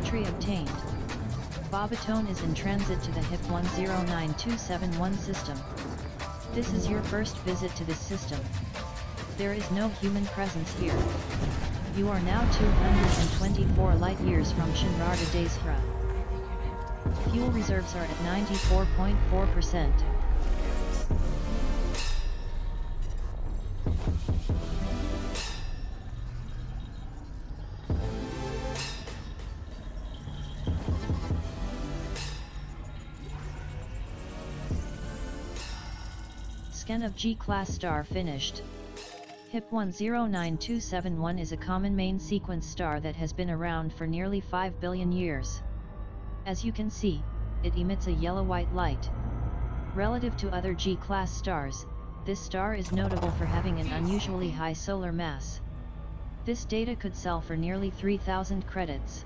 Entry obtained. Bobatone is in transit to the HIP 109271 system. This is your first visit to this system. There is no human presence here. You are now 224 light-years from Shinrarta Desra. Fuel reserves are at 94.4%. Scan of G-class star finished. HIP 109271 is a common main sequence star that has been around for nearly 5 billion years. As you can see, it emits a yellow-white light. Relative to other G-class stars, this star is notable for having an unusually high solar mass. This data could sell for nearly 3,000 credits.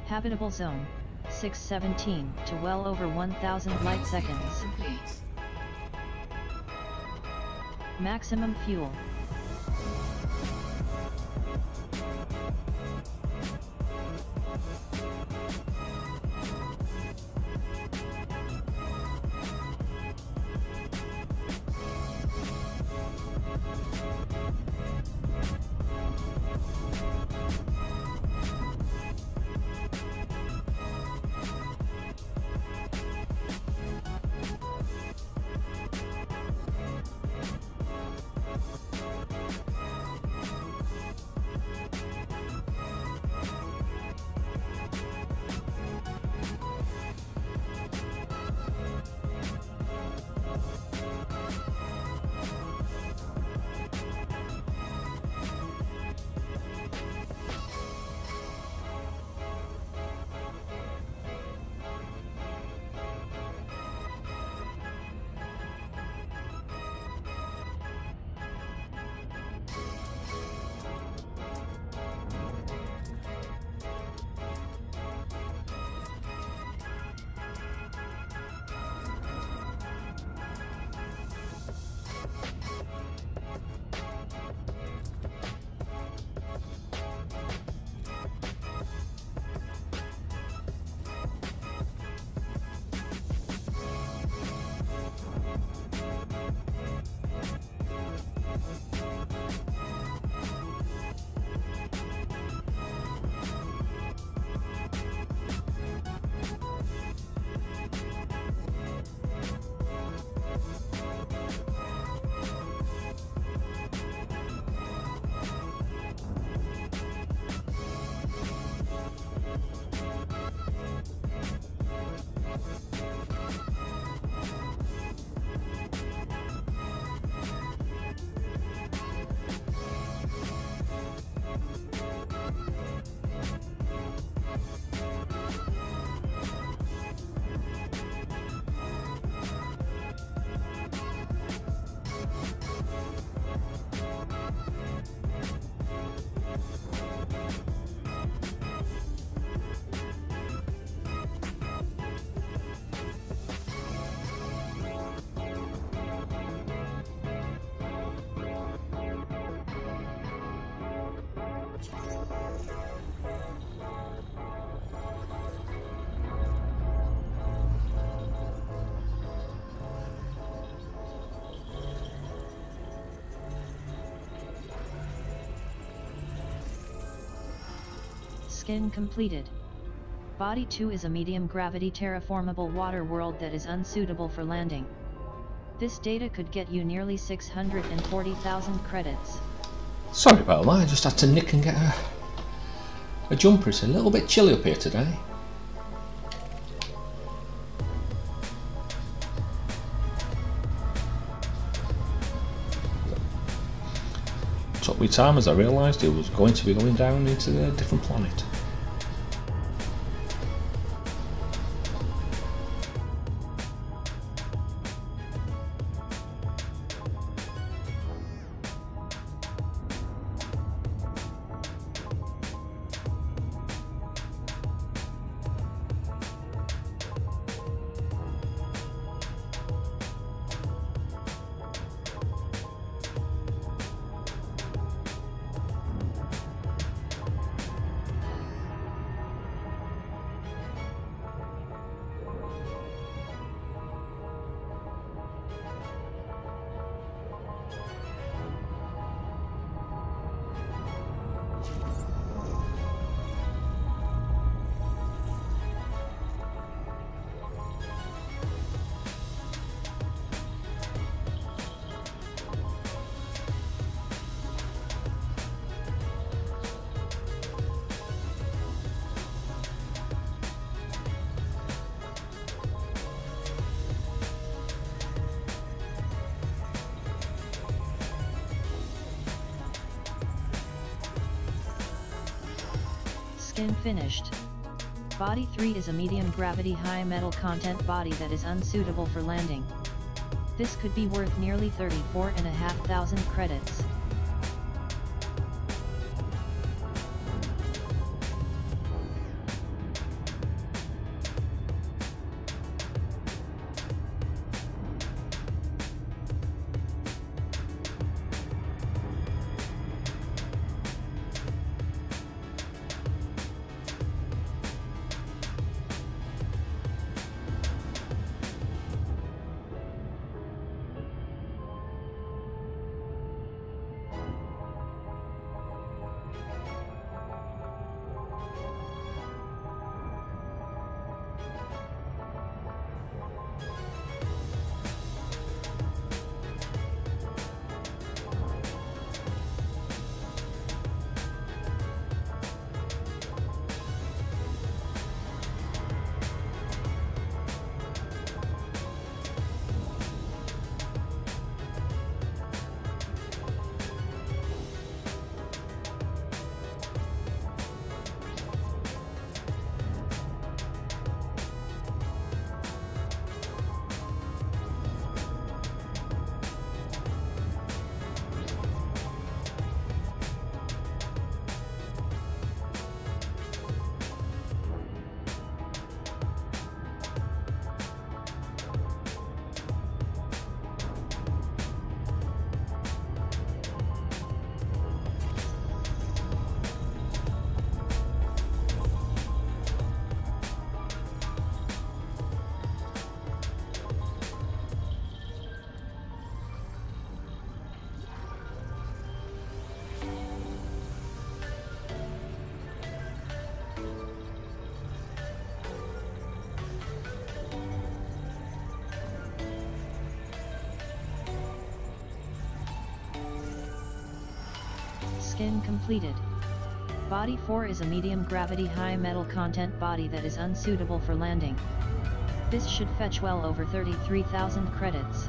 Habitable zone, 617 to well over 1,000 light seconds. Maximum fuel. Scan completed. Body 2 is a medium-gravity terraformable water world that is unsuitable for landing. This data could get you nearly 640,000 credits. Sorry about that, I just had to nick and get a jumper. It's a little bit chilly up here today. Took me time as I realised it was going to be going down into a different planet. Skin finished. Body 3 is a medium gravity high metal content body that is unsuitable for landing. This could be worth nearly 34,500 credits. Skin completed. Body 4 is a medium gravity high metal content body that is unsuitable for landing. This should fetch well over 33,000 credits.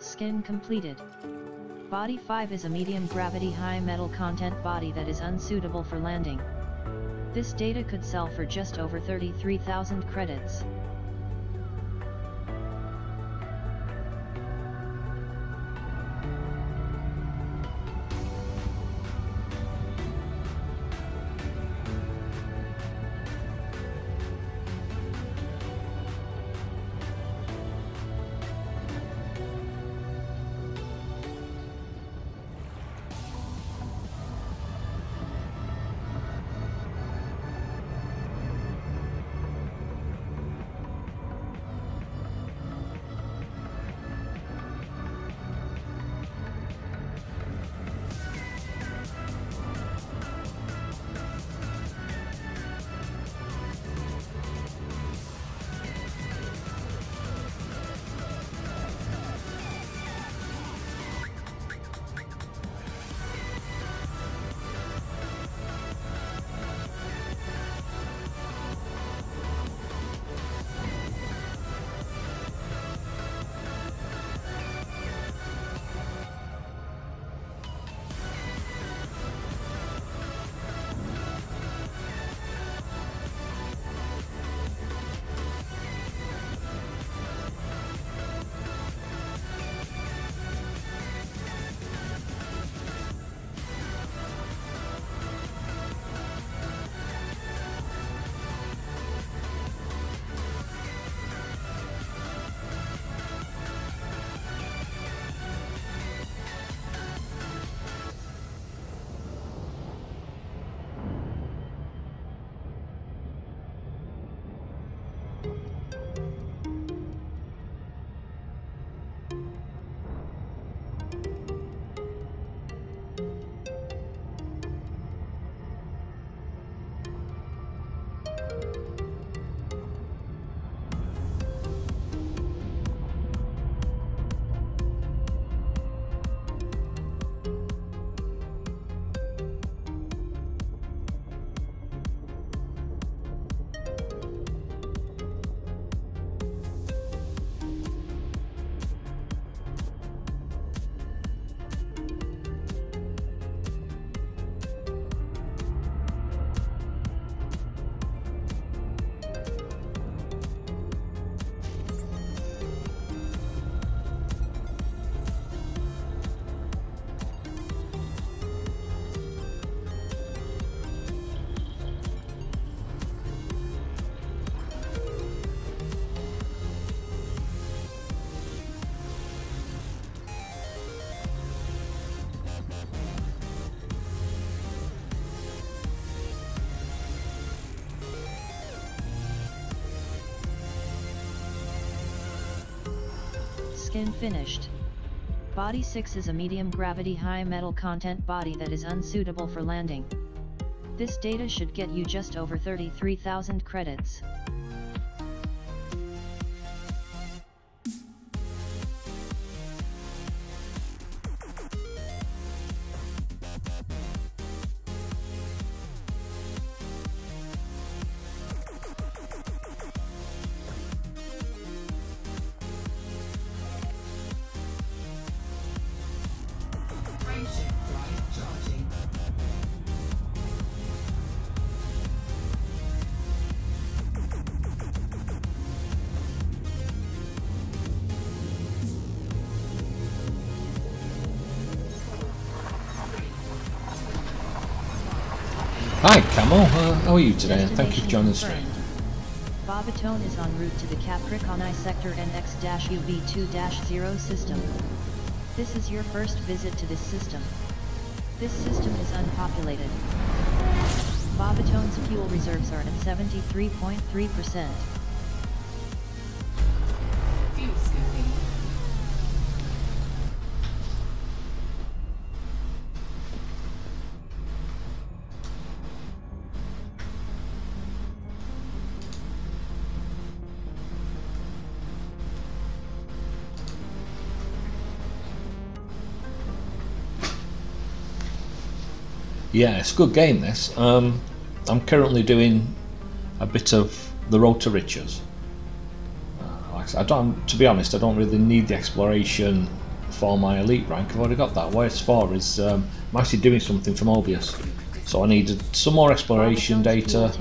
Skin completed. Body 5 is a medium gravity high metal content body that is unsuitable for landing. This data could sell for just over 33,000 credits. Skin finished. Body 6 is a medium gravity high metal content body that is unsuitable for landing. This data should get you just over 33,000 credits. Frameshift drive charging. Hi Camel, how are you today? Thank you for joining the stream. Bobatone is en route to the Capricorn I Sector NX-UV2-0 system. This is your first visit to this system. This system is unpopulated. Bobatone's fuel reserves are at 73.3%. Fuel scooping. Yeah, it's a good game this. I'm currently doing a bit of the Road to Riches. Like I said, to be honest, I don't really need the exploration for my elite rank. I've already got that. What it's for is I'm actually doing something for Mobius. So I needed some more exploration data,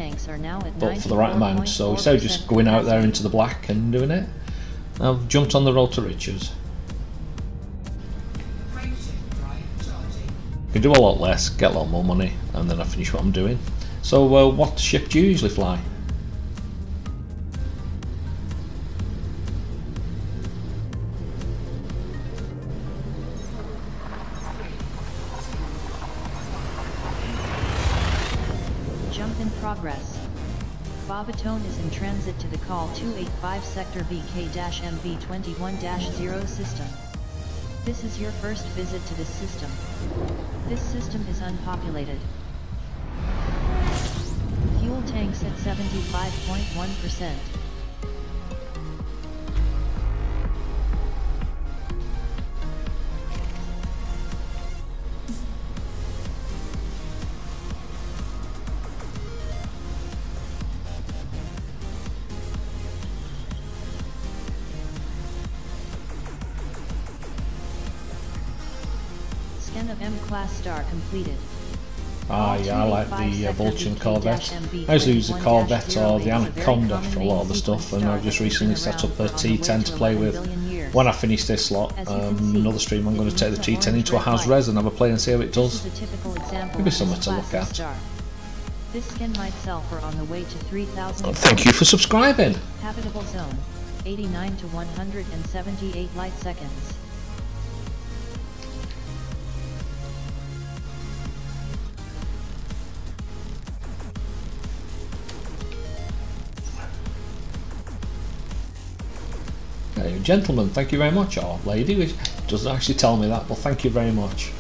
but for the right amount. So instead of just going out there into the black and doing it, I've jumped on the Road to Riches. Can do a lot less, get a lot more money, and then I finish what I'm doing. So what ship do you usually fly? Jump in progress. Bobatone is in transit to the call 285 Sector BK-MV21-0 system. This is your first visit to this system. This system is unpopulated. Fuel tanks at 75.1%. Scan of M-Class star completed. Ah yeah, I like the Vulcan Corvette. I usually use the Corvette or the Anaconda for a lot of the stuff, and I've just recently set up a T10 to play with. When I finish this lot, another stream, I'm going to take the T10 into a house res and have a play and see how it does. Maybe something to look at. This skin might sell for on the way to 3,000. Thank you for subscribing. Habitable zone, 89 to 178 light seconds. Okay, gentlemen, thank you very much. Or lady, which doesn't actually tell me that, but thank you very much.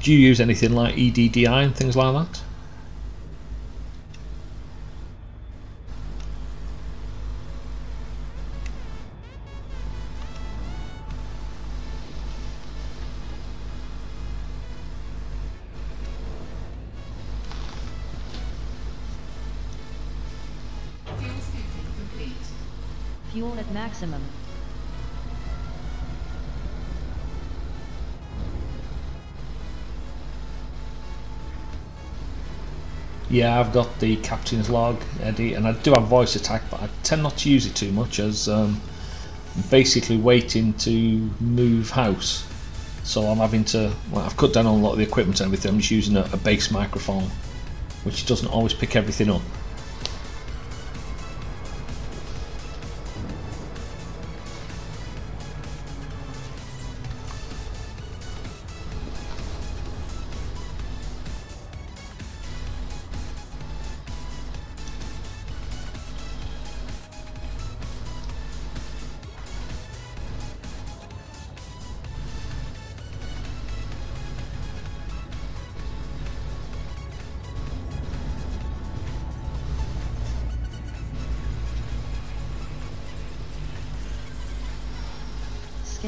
Do you use anything like EDDI and things like that? Fuel at maximum. Yeah, I've got the captain's log, Eddie, and I do have voice attack, but I tend not to use it too much as I'm basically waiting to move house. So I'm having to, well, I've cut down on a lot of the equipment and everything. I'm just using a base microphone, which doesn't always pick everything up.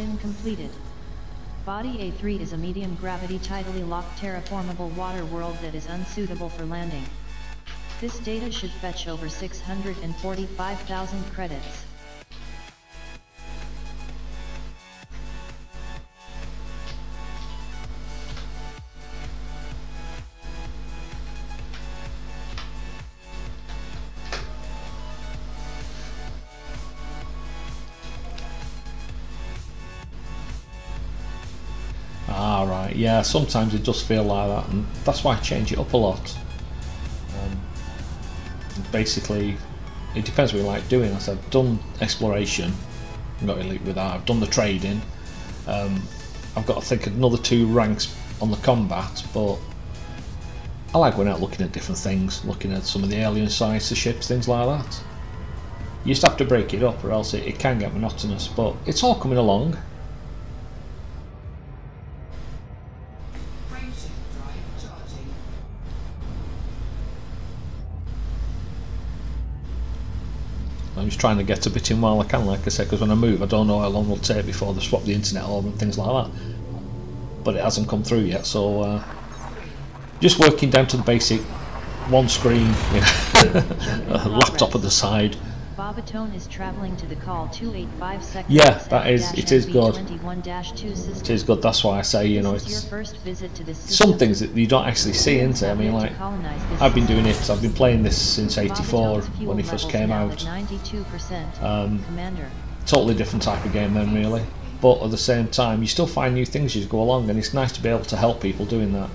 Sim completed. Body A3 is a medium gravity tidally locked terraformable water world that is unsuitable for landing. This data should fetch over 645,000 credits. Ah, right, yeah, sometimes it does feel like that, and that's why I change it up a lot. Basically, it depends what you like doing. As I've done exploration, not elite with that, I've done the trading, I've got to think another 2 ranks on the combat, but I like going out looking at different things, looking at some of the alien sites, the ships, things like that. You just have to break it up or else it can get monotonous, but it's all coming along. I'm just trying to get a bit in while I can, like I said, because when I move I don't know how long it'll take before they swap the internet over and things like that. But it hasn't come through yet, so just working down to the basic one screen, a laptop at the side. Bobatone is traveling to the call 285 sector. Yeah, that is, it is good. It is good, that's why I say, you know, it's some things that you don't actually see into it. I mean, like, I've been doing it, I've been playing this since '84 when it first came out. Totally different type of game then, really. But at the same time, you still find new things as you go along, and it's nice to be able to help people doing that.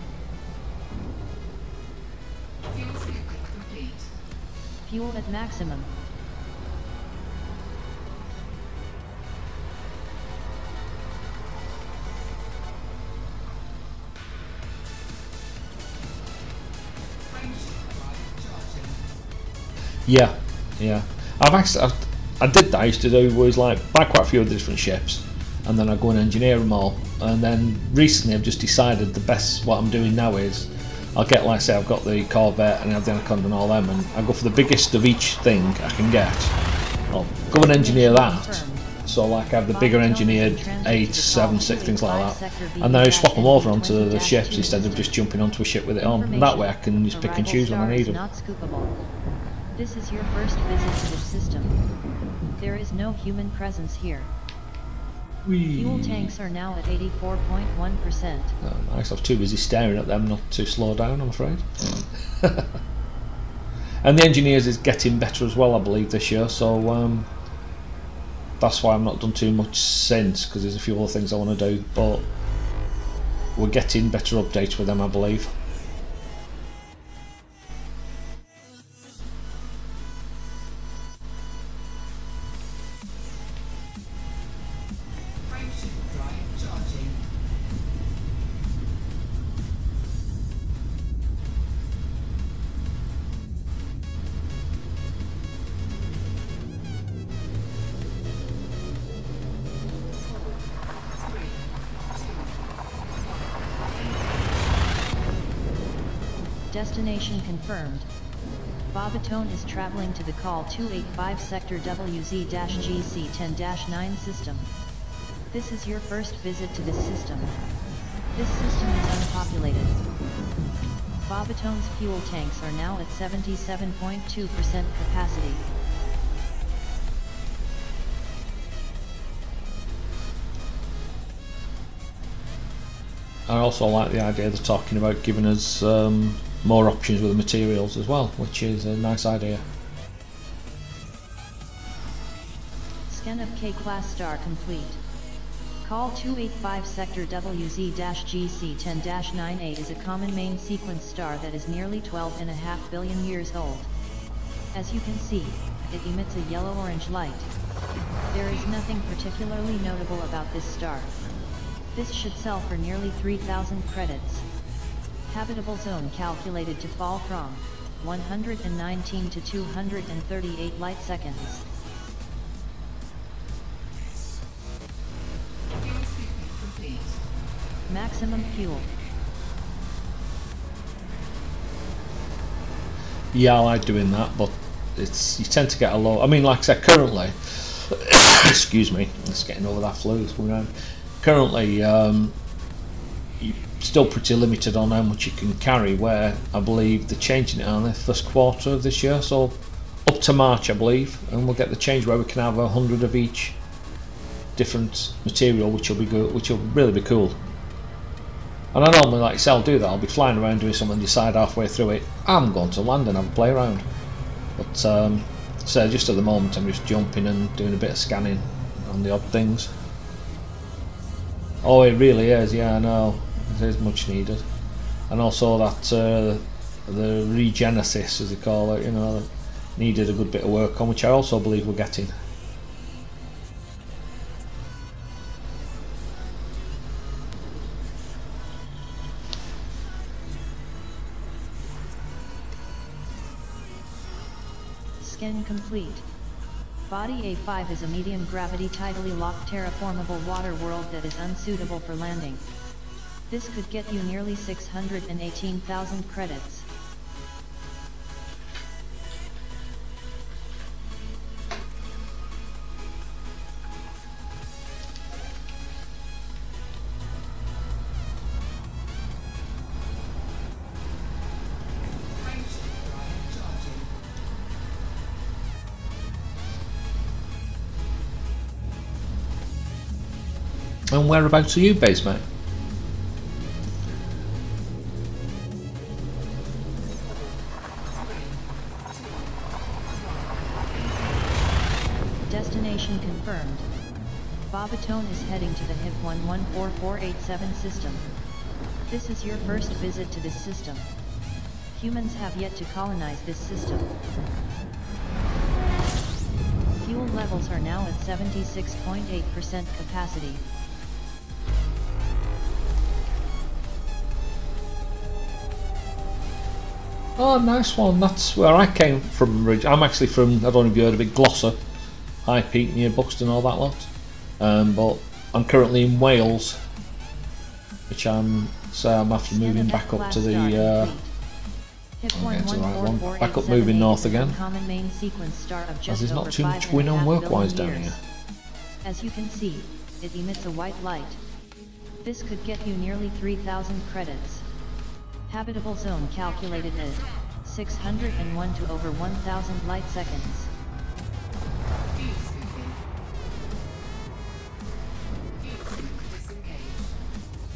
Fuel at maximum. Yeah, yeah. I did that. I used to do was like buy quite a few of the different ships, and then I go and engineer them all. And then recently, I've just decided the best. What I'm doing now is, I'll get, like I say, I've got the Corvette and I have the Anaconda and all them, and I go for the biggest of each thing I can get. I'll go and engineer that. So like I have the bigger engineered 8, 7, 6 things like that, and then I swap them over onto the ships instead of just jumping onto a ship with it on. And that way I can just pick and choose when I need them. This is your first visit to this system. There is no human presence here. Whee. Fuel tanks are now at 84.1%. Oh, nice, I was too busy staring at them not to slow down, I'm afraid. And the engineers is getting better as well, I believe, this year, so that's why I've not done too much since, because there's a few other things I want to do, but we're getting better updates with them, I believe. Destination confirmed. Bobatone is traveling to the call 285 sector WZ-GC10-9 system. This is your first visit to this system. This system is unpopulated. Bobatone's fuel tanks are now at 77.2% capacity. I also like the idea they're talking about giving us more options with the materials as well, which is a nice idea. Scan of K-Class star complete. Call 285 sector WZ-GC10-9A is a common main sequence star that is nearly 12.5 billion years old. As you can see, it emits a yellow-orange light. There is nothing particularly notable about this star. This should sell for nearly 3,000 credits. Habitable zone calculated to fall from 119 to 238 light seconds. Maximum fuel. Yeah, I like doing that, but you tend to get a low. I mean, like I said, currently Excuse me, just getting over that flu that's going around. Currently, you're still pretty limited on how much you can carry, where I believe they're changing it on the first quarter of this year, so up to March I believe, and we'll get the change where we can have 100 of each different material, which will be good, which will really be cool. And I normally, like I say, I'll do that. I'll be flying around doing something, decide halfway through it I'm going to land and have a play around. But so just at the moment I'm just jumping and doing a bit of scanning on the odd things. Oh, it really is, yeah, I know, it is much needed. And also that the regenesis, as they call it, you know, needed a good bit of work on, which I also believe we're getting. Scan complete. Body A5 is a medium gravity tidally locked terraformable water world that is unsuitable for landing. This could get you nearly 618,000 credits. And whereabouts are you based, mate? Destination confirmed. Babatone is heading to the HIP 114487 system. This is your first visit to this system. Humans have yet to colonize this system. Fuel levels are now at 76.8% capacity. Oh, nice one. That's where I came from. I'm actually from, I don't know if you heard of it, Gloucester, High Peak near Buxton, all that lot. But I'm currently in Wales, which I'm after moving back up to the. I'll get to the right one. Back up, moving north again. As there's not too much going on work-wise down here. As you can see, it emits a white light. This could get you nearly 3,000 credits. Habitable zone calculated at 601 to over 1,000 light seconds.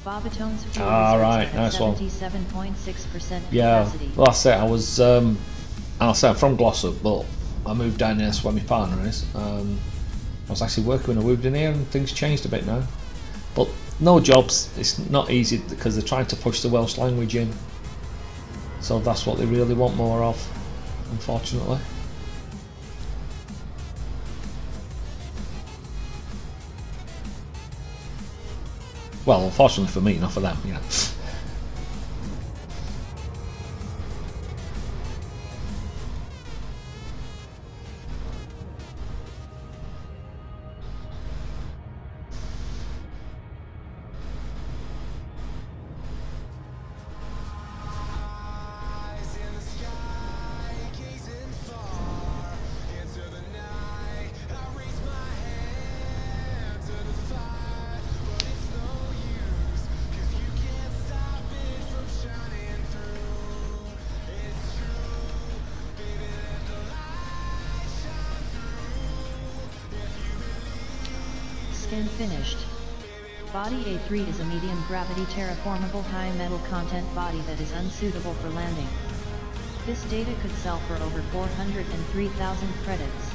Bobatone's fuel right, nice one. 77.6% Yeah, capacity. well that's it. I'll say I'm from Gloucester, but I moved down here, that's where my partner is. I was actually working when I moved in here, and things changed a bit now. But no jobs, it's not easy because they're trying to push the Welsh language in. So that's what they really want more of, unfortunately. Well, unfortunately for me, not for them, yeah. Scan finished. Body A3 is a medium gravity terraformable high metal content body that is unsuitable for landing. This data could sell for over 403,000 credits.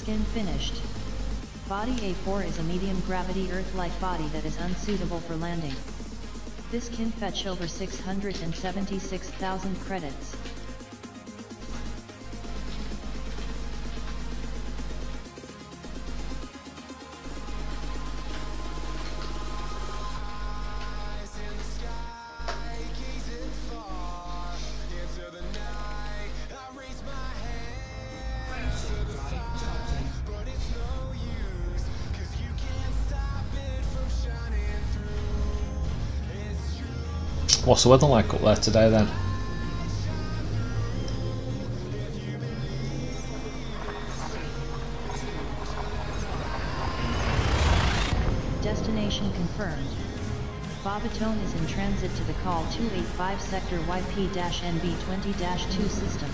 Skin finished. Body A4 is a medium gravity Earth-like body that is unsuitable for landing. This can fetch over 676,000 credits. What's the weather like up there today then? Destination confirmed. Babatone is in transit to the call 285 sector YP-NB20-2 system.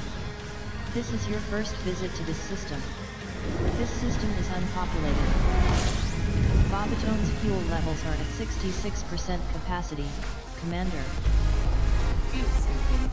This is your first visit to this system. This system is unpopulated. Babatone's fuel levels are at 66% capacity, Commander. Fuel scooping.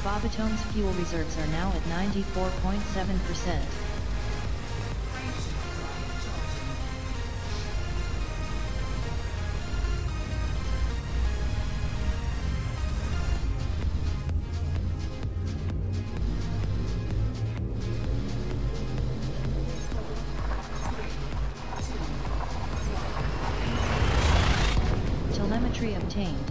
Babatone's fuel reserves are now at 94.7%. Telemetry obtained.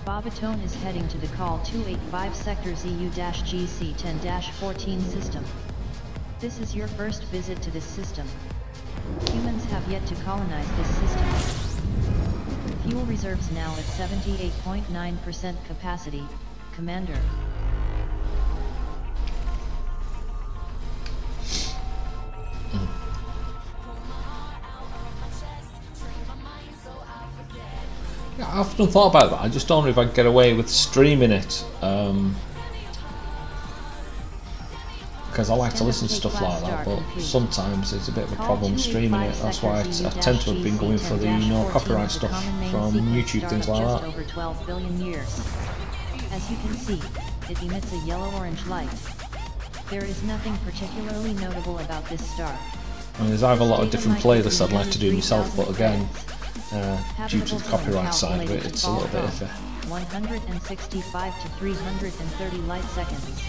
Babatone is heading to the call 285 sectors EU-GC10-14 system. This is your first visit to this system. Humans have yet to colonize this system. Fuel reserves now at 78.9% capacity, Commander. Yeah, I often thought about that. I just don't know if I can get away with streaming it, because I like to listen to stuff like that, but sometimes it's a bit of a problem streaming it. That's why I tend to have been going for the no copyright stuff from YouTube, things like that. Over 12 billion years. As you can see, it emits a yellow-orange light. There is nothing particularly notable about this star. And there's either a lot of different playlists I'd like to do myself, but again, due to the copyright side of it, it's a little bit iffy. 165 to 330 light seconds.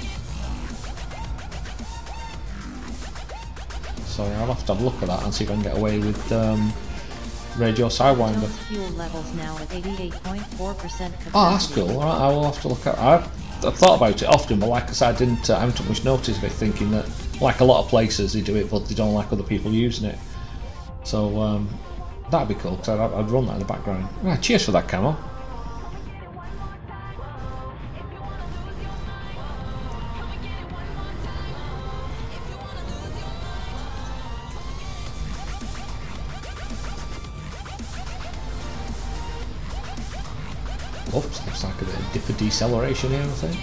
So I'll have to have a look at that and see if I can get away with Radio Sidewinder. Fuel levels now at 88.4% capacity. Oh, that's cool. Alright, I will have to look at. I've thought about it often, but like I said, I haven't took much notice of it, thinking that, like a lot of places, they do it, but they don't like other people using it. So that'd be cool, because I'd run that in the background. Right, cheers for that, Camo. Oops, looks like a bit of dip of deceleration here, I think.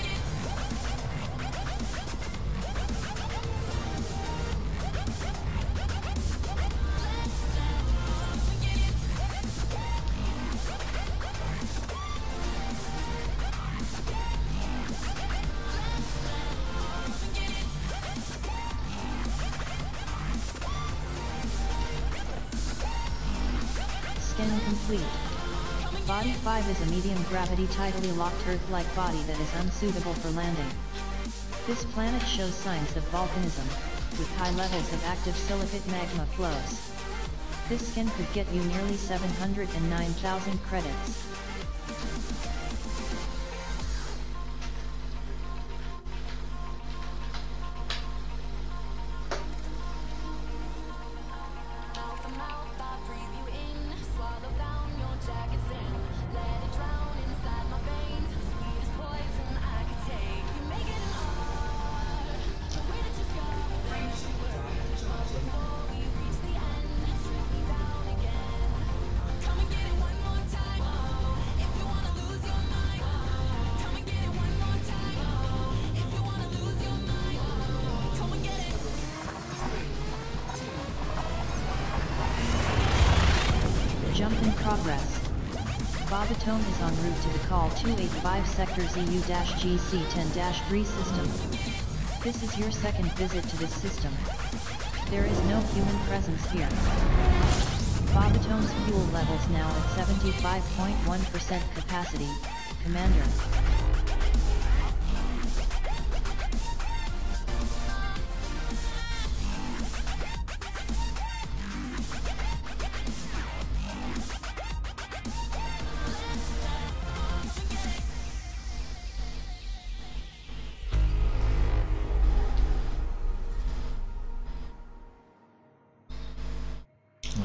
Scan complete. Body 5 is a medium gravity tidally locked Earth-like body that is unsuitable for landing. This planet shows signs of volcanism, with high levels of active silicate magma flows. This skin could get you nearly 709,000 credits. progress. Bobatone is en route to the call 285 sector ZU-GC10-3 system. This is your second visit to this system. There is no human presence here. Bobatone's fuel levels now at 75.1% capacity, Commander.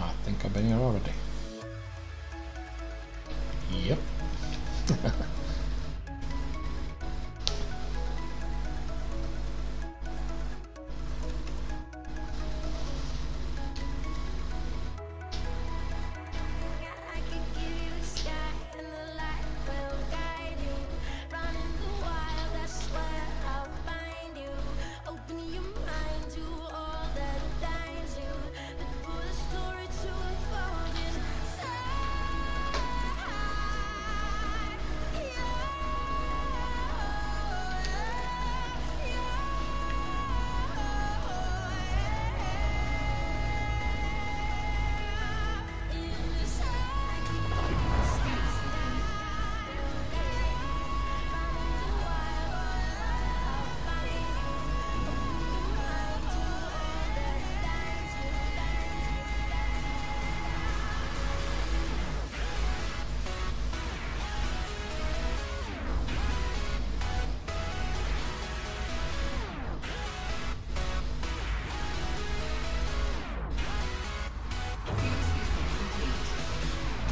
I think I've been here already. Yep.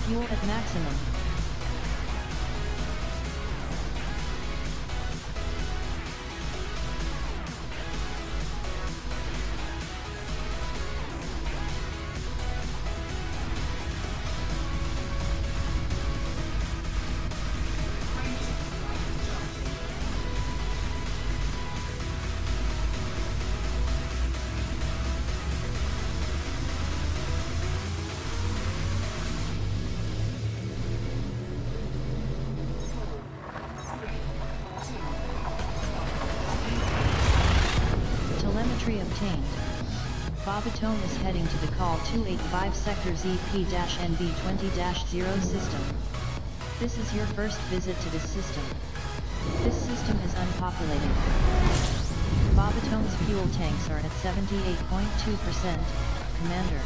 Fuel at maximum. Telemetry obtained. Bobatone is heading to the call 285 sector ZP-NB20-0 system. This is your first visit to this system. This system is unpopulated. Bobatone's fuel tanks are at 78.2%, Commander.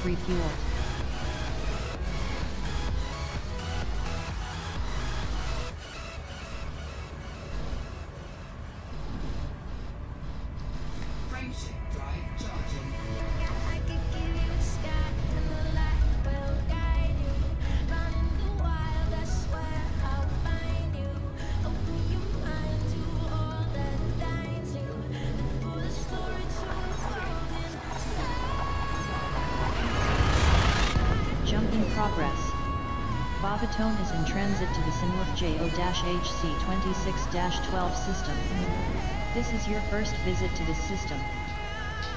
Refueled. Frameshift drive charging. Jump in progress. Bobatone is in transit to the Sinwoof JO-HC26-12 system. This is your first visit to this system.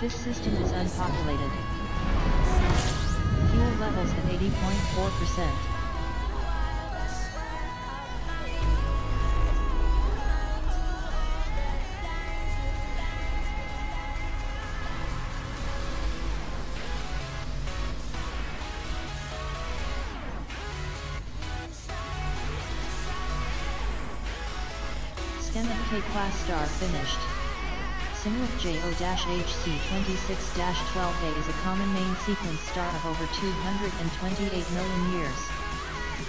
This system is unpopulated. Fuel levels at 80.4%. Scan of K-Class Star finished. Sinwoof JO-HC26-12A is a common main sequence star of over 228 million years.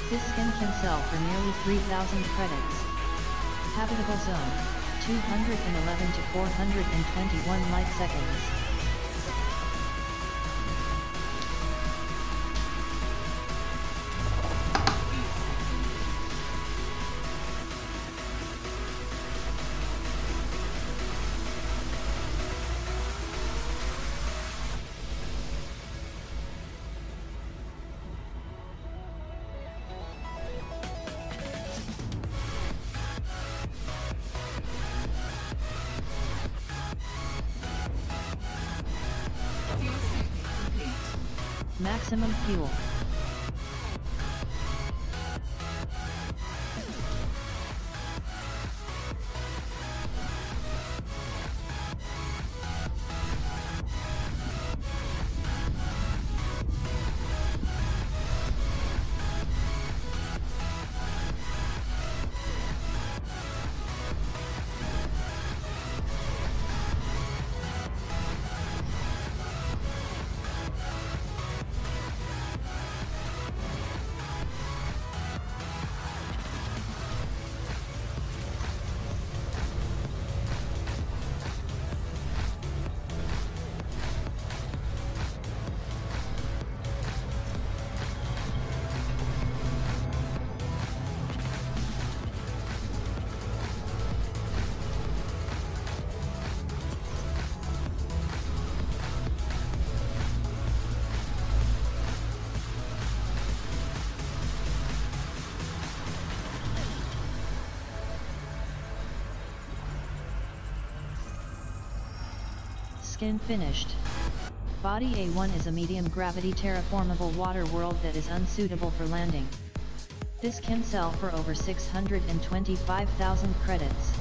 This skin can sell for nearly 3,000 credits. Habitable zone, 211 to 421 light seconds. Maximum fuel. Skin finished. Body A1 is a medium gravity terraformable water world that is unsuitable for landing. This can sell for over 625,000 credits.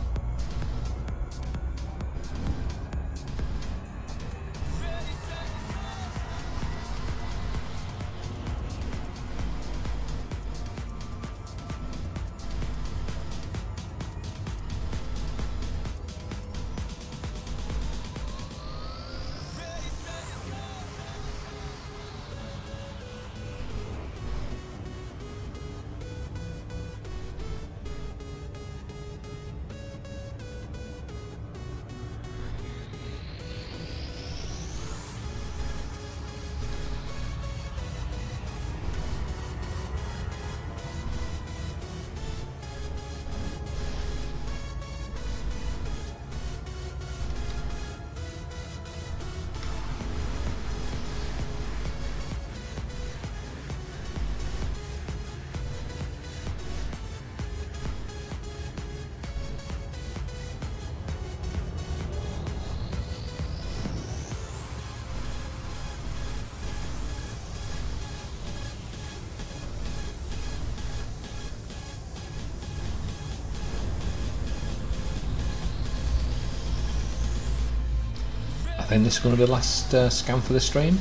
I think this is going to be the last scan for this stream.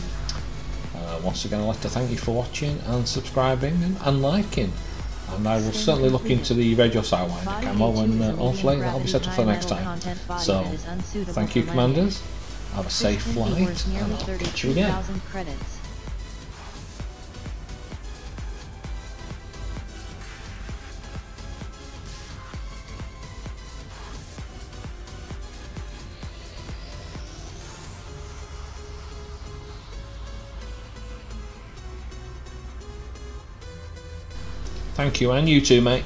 Once again, I'd like to thank you for watching and subscribing and liking. And I will certainly look into the radio sidewinder camo, and hopefully that'll be set up for the next time. So, thank you, commanders. Have a safe flight, and I'll catch you again. Thank you, and you too, mate.